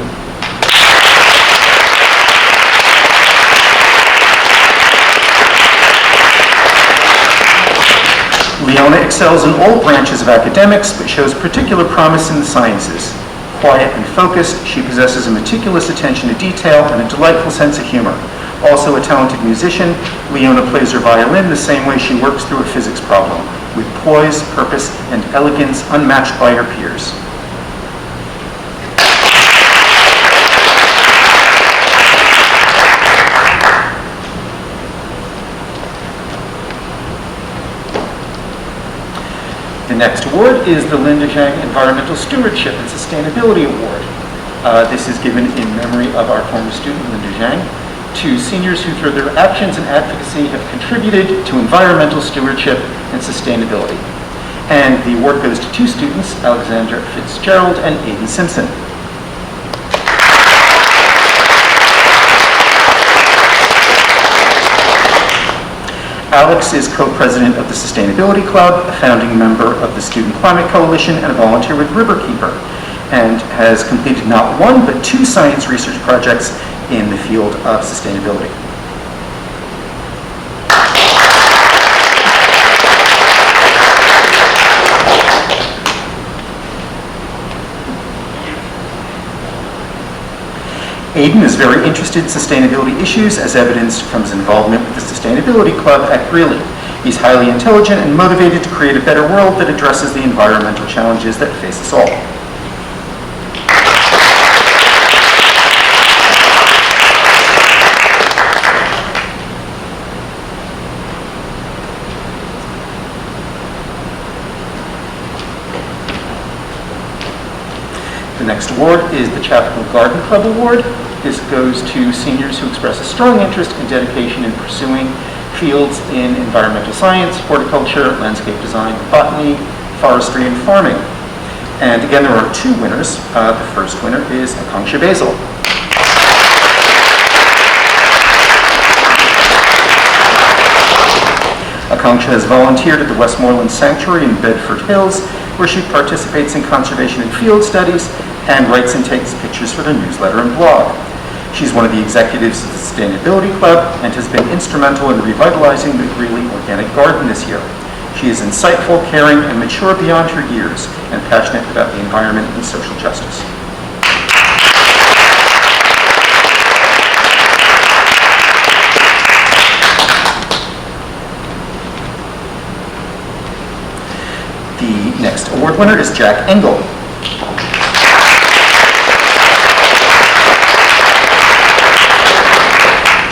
Leona excels in all branches of academics, but shows particular promise in the sciences. Quiet and focused, she possesses a meticulous attention to detail and a delightful sense of humor. Also a talented musician, Leona plays her violin the same way she works through a physics problem, with poise, purpose, and elegance unmatched by her peers. The next award is the Linda Zhang Environmental Stewardship and Sustainability Award. This is given in memory of our former student, Linda Zhang, to seniors who through their actions and advocacy have contributed to environmental stewardship and sustainability. And the award goes to two students, Alexandra Fitzgerald and Aiden Simpson. Alex is co-president of the Sustainability Club, a founding member of the Student Climate Coalition, and a volunteer with Riverkeeper, and has completed not one, but two science research projects in the field of sustainability. Aiden is very interested in sustainability issues, as evidenced from his involvement with the Sustainability Club at Greeley. He's highly intelligent and motivated to create a better world that addresses the environmental challenges that face us all. The next award is the Chapel Garden Club Award. This goes to seniors who express a strong interest and dedication in pursuing fields in environmental science, horticulture, landscape design, botany, forestry, and farming. And again, there are two winners. The first winner is Akanksha Basil. Akanksha has volunteered at the Westmoreland Sanctuary in Bedford Hills, where she participates in conservation and field studies and writes and takes pictures for their newsletter and blog. She's one of the executives of the Sustainability Club and has been instrumental in revitalizing the Greeley Organic Garden this year. She is insightful, caring, and mature beyond her years, and passionate about the environment and social justice. The next award winner is Jack Engel.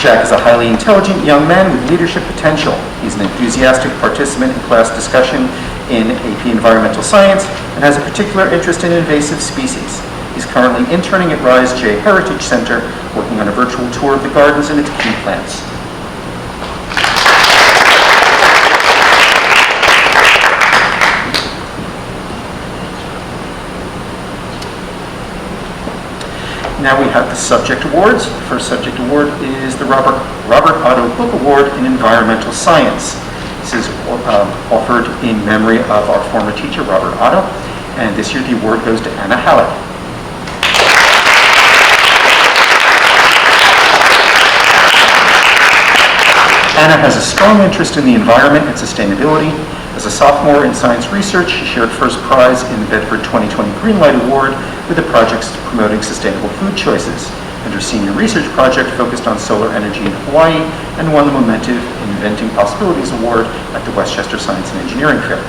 Jack is a highly intelligent young man with leadership potential. He's an enthusiastic participant in class discussion in AP Environmental Science and has a particular interest in invasive species. He's currently interning at Rise J Heritage Center, working on a virtual tour of the gardens and its key plants. Now we have the subject awards. The first subject award is the Robert Otto Book Award in Environmental Science. This is offered in memory of our former teacher, Robert Otto, and this year the award goes to Anna Hallett. Anna has a strong interest in the environment and sustainability. As a sophomore in science research, she shared first prize in the Bedford 2020 Greenlight Award with the projects promoting sustainable food choices. And her senior research project focused on solar energy in Hawaii and won the Momentive Inventing Possibilities Award at the Westchester Science and Engineering Fair.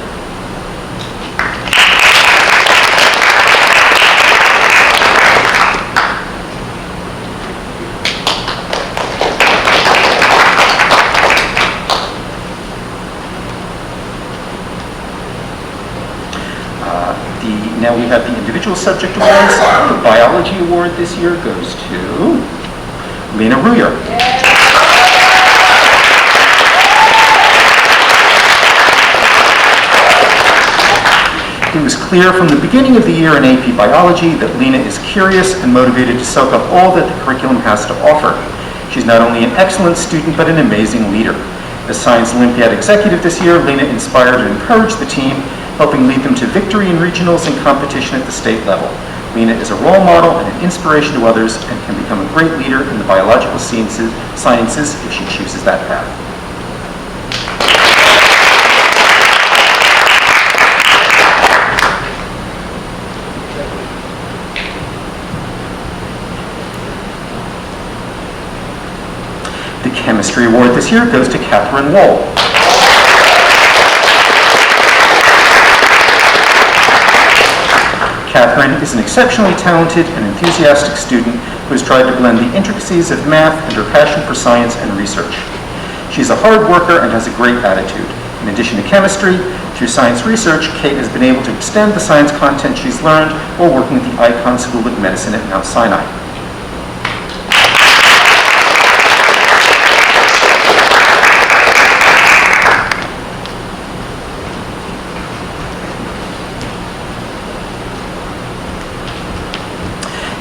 Now we have the individual subject awards. The biology award this year goes to Lena Ruyer. It was clear from the beginning of the year in AP Biology that Lena is curious and motivated to soak up all that the curriculum has to offer. She's not only an excellent student, but an amazing leader. As Science Olympiad executive this year, Lena inspired and encouraged the team, helping lead them to victory in regionals and competition at the state level. Lena is a role model and an inspiration to others and can become a great leader in the biological sciences if she chooses that path. The Chemistry Award this year goes to Catherine Wohl. Catherine is an exceptionally talented and enthusiastic student who has tried to blend the intricacies of math and her passion for science and research. She's a hard worker and has a great attitude. In addition to chemistry, through science research, Kate has been able to extend the science content she's learned while working at the Icahn School of Medicine at Mount Sinai.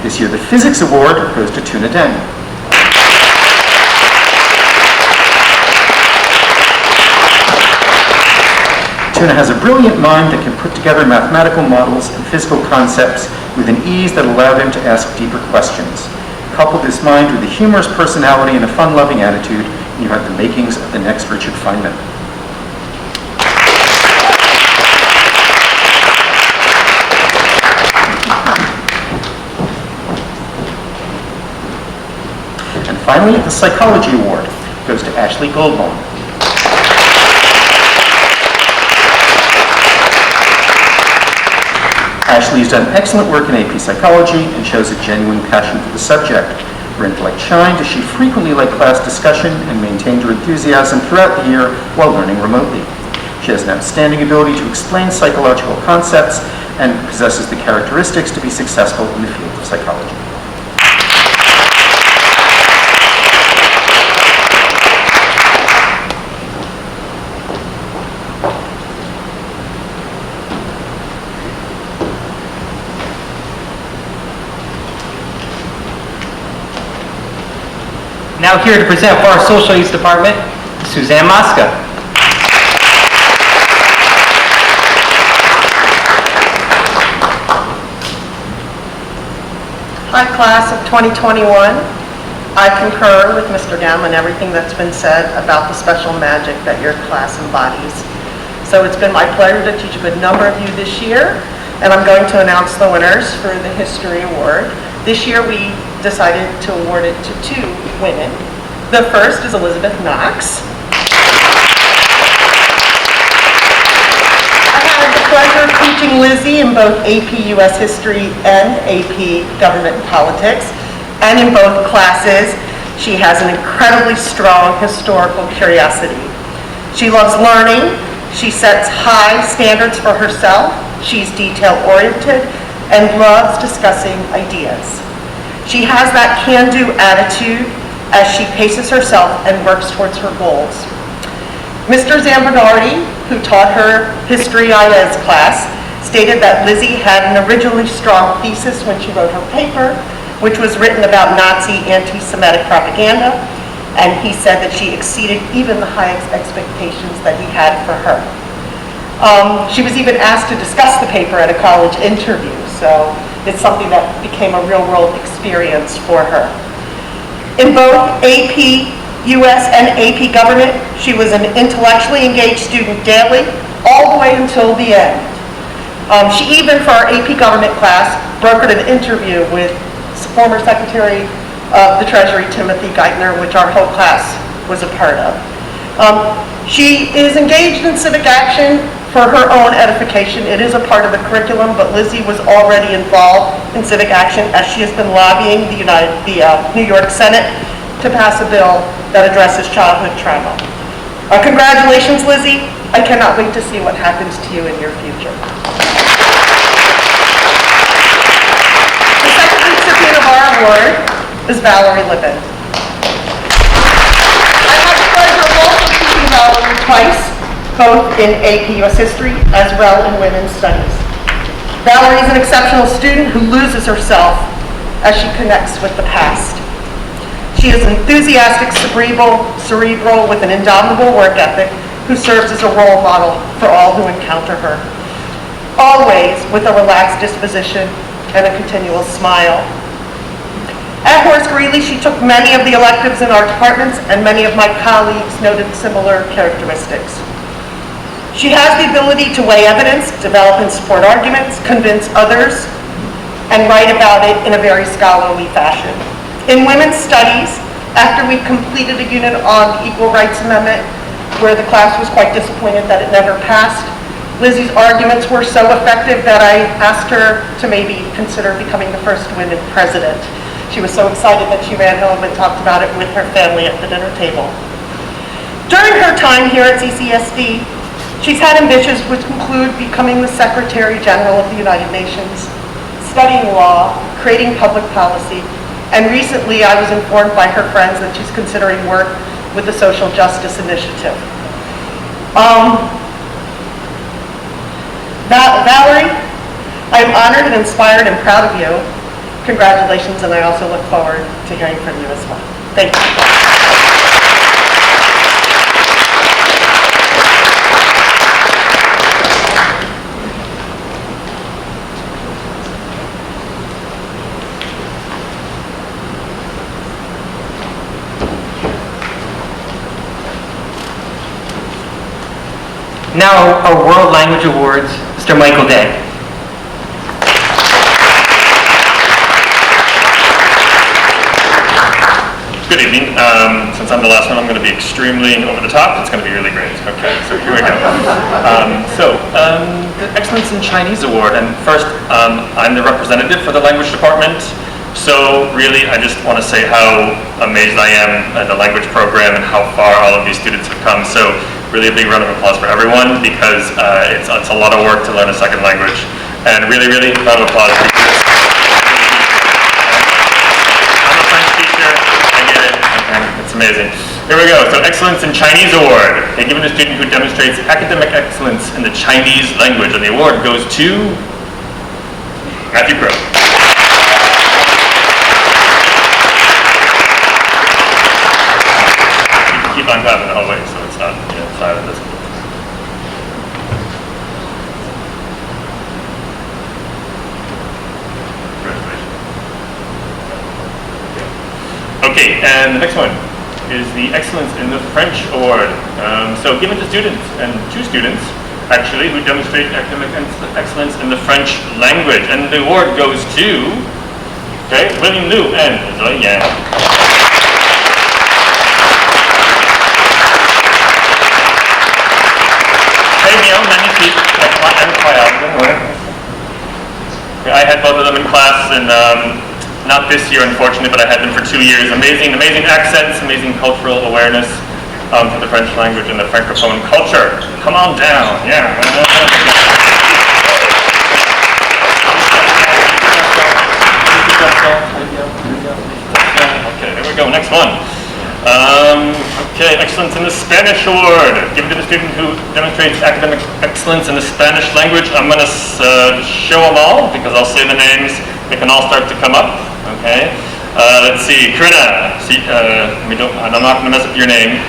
This year, the Physics Award goes to Tuna Deng. Tuna has a brilliant mind that can put together mathematical models and physical concepts with an ease that allow him to ask deeper questions. Couple this mind with a humorous personality and a fun-loving attitude, and you have the makings of the next Richard Feynman. Finally, the Psychology Award goes to Ashley Goldbaum. Ashley has done excellent work in AP Psychology and shows a genuine passion for the subject. Her intellect shined as she frequently led class discussion and maintained her enthusiasm throughout the year while learning remotely. She has an outstanding ability to explain psychological concepts and possesses the characteristics to be successful in the field of psychology. Now here to present for our Social Use Department, Suzanne Mosca. Hi, class of 2021. I concur with Mr. Down on everything that's been said about the special magic that your class embodies. So it's been my pleasure to teach a good number of you this year, and I'm going to announce the winners for the History Award. This year we decided to award it to 2 women. The first is Elizabeth Knox. I had the pleasure of teaching Lizzie in both AP US History and AP Government and Politics, and in both classes she has an incredibly strong historical curiosity. She loves learning, she sets high standards for herself, she's detail-oriented, and loves discussing ideas. She has that can-do attitude as she paces herself and works towards her goals. Mr. Zambernardi, who taught her History IS class, stated that Lizzie had an originally strong thesis when she wrote her paper, which was written about Nazi anti-Semitic propaganda, and he said that she exceeded even the highest expectations that he had for her. She was even asked to discuss the paper at a college interview, so it's something that became a real-world experience for her. In both AP US and AP Government, she was an intellectually engaged student daily, all the way until the end. She even, for our AP Government class, brokered an interview with former Secretary of the Treasury, Timothy Geithner, which our whole class was a part of. She is engaged in civic action for her own edification. It is a part of the curriculum, but Lizzie was already involved in civic action as she has been lobbying the New York Senate to pass a bill that addresses childhood trauma. Congratulations, Lizzie. I cannot wait to see what happens to you in your future. award is Valerie Lippin. I had the pleasure of also teaching Valerie twice, both in AP US History as well in Women's Studies. Valerie is an exceptional student who loses herself as she connects with the past. She is enthusiastic, cerebral with an indomitable work ethic who serves as a role model for all who encounter her. Always with a relaxed disposition and a continual smile. At Horace Greeley, she took many of the electives in our departments, and many of my colleagues noted similar characteristics. She has the ability to weigh evidence, develop and support arguments, convince others, and write about it in a very scholarly fashion. In Women's Studies, after we completed a unit on the Equal Rights Amendment, where the class was quite disappointed that it never passed, Lizzie's arguments were so effective that I asked her to maybe consider becoming the first women president. She was so excited that she ran home and talked about it with her family at the dinner table. During her time here at CCSD, she's had ambitions which include becoming the Secretary General of the United Nations, studying law, creating public policy, and recently I was informed by her friends that she's considering work with the Social Justice Initiative. Valerie, I'm honored and inspired and proud of you. Congratulations, and I also look forward to hearing from you as well. Thank you. Now, our World Language Awards, Mr. Michael Day. Good evening. Since I'm the last one, I'm going to be extremely over the top. It's going to be really great. Okay, so here we go. The Excellence in Chinese Award. And first, I'm the representative for the language department. So really, I just want to say how amazed I am at the language program and how far all of these students have come. So really a big round of applause for everyone, because it's a lot of work to learn a second language. And really, round of applause. I'm a French teacher, I get it, it's amazing. Here we go, so Excellence in Chinese Award. They given a student who demonstrates academic excellence in the Chinese language, and the award goes to Matthew Crow. Keep on clapping the whole way, so it's not silent. Okay, and the next one is the Excellence in the French Award. So given to students, and two students, actually, who demonstrate academic excellence in the French language. And the award goes to, William Liu and Zoe Yang. I had both of them in class, and not this year, unfortunately, but I had them for 2 years. Amazing accents, amazing cultural awareness for the French language and the Francophone culture. Come on down, yeah. Okay, there we go, next one. Excellence in the Spanish Award, given to the student who demonstrates academic excellence in the Spanish language. I'm going to show them all, because I'll say the names. They can all start to come up, okay? Let's see, Karina, I'm not going to mess up your name.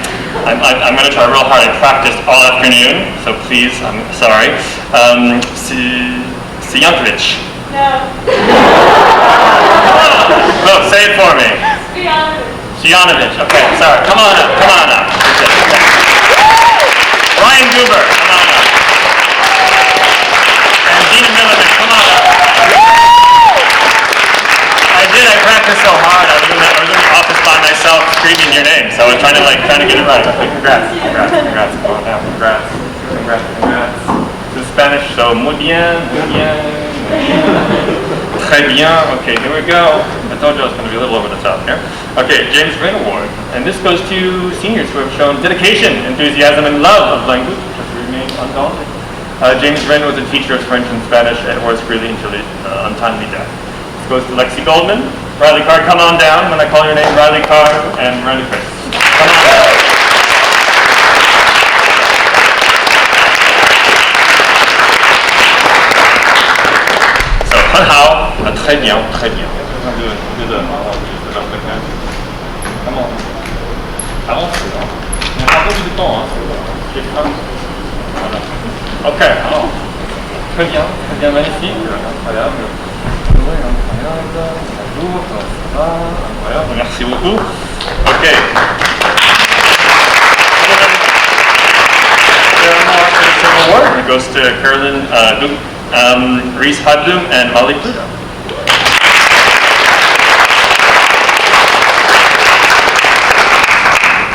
I'm going to try real hard. I practiced all afternoon, so please, I'm sorry. Sijankovic. No. No, say it for me. Stojanovic, okay, sorry. Come on up. Ryan Guber, come on up. And Dina Milovic, come on up. I practiced so hard. I was in the office by myself screaming your name, so I was trying to get it right. Okay, congrats. Come on down, congrats. This is Spanish, so muy bien. Très bien. Okay, here we go. I told you I was going to be a little over the top here. Okay, James Green Award. And this goes to seniors who have shown dedication, enthusiasm, and love of language, which has remained undaunted. James Green was a teacher of French and Spanish at Horace Greeley until his untimely death. This goes to Lexi Goldman. Riley Card, come on down when I call your name. Riley Card and Riley Chris. Come on down. So, 很好，très bien, très bien. Comment avance, hein. On a pas beaucoup de temps, hein. Ok, alors. Très bien, magnifique, incroyable. Ouais, incroyable, bonjour, comment ça va? Incroyable, merci beaucoup. Ok. The award goes to Carolyn Reese Hadlum and Molly Pluto.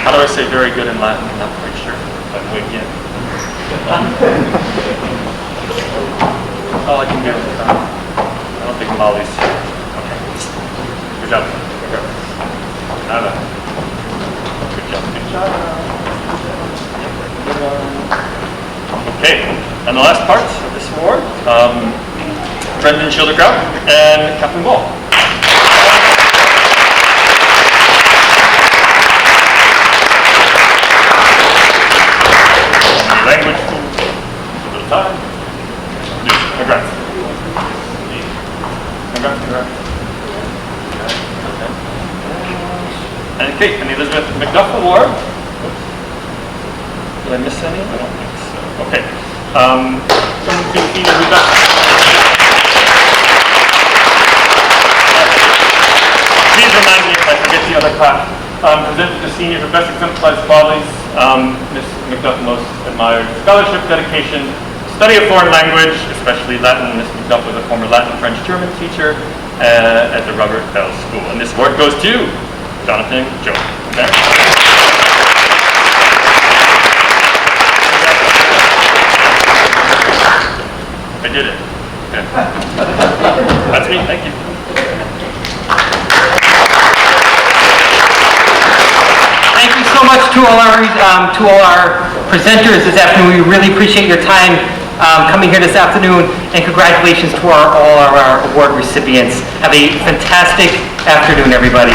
How do I say very good in Latin? I'm not quite sure, but wait, yeah. All I can do is, I don't think Molly's, okay. Good job. Nada. Good job. Okay, and the last part of this award, Brendan Schilderkraut and Captain Ball. Language, a little time. Congrats. Congrats. And Kate, and the Elizabeth McDuff Award. Oops. Did I miss any? I don't think so. Okay. Someone see the senior who's up. Please remind me if I forget the other class. Presented to seniors for best exemplifies qualities. Ms. McDuff most admired scholarship, dedication, study of foreign language, especially Latin. Ms. McDuff was a former Latin, French, German teacher at the Robert Bell School. And this award goes to Jonathan Joe. Okay? I did it. Okay. That's me. Thank you. Thank you so much to all our presenters this afternoon. We really appreciate your time coming here this afternoon, and congratulations to all our award recipients. Have a fantastic afternoon, everybody.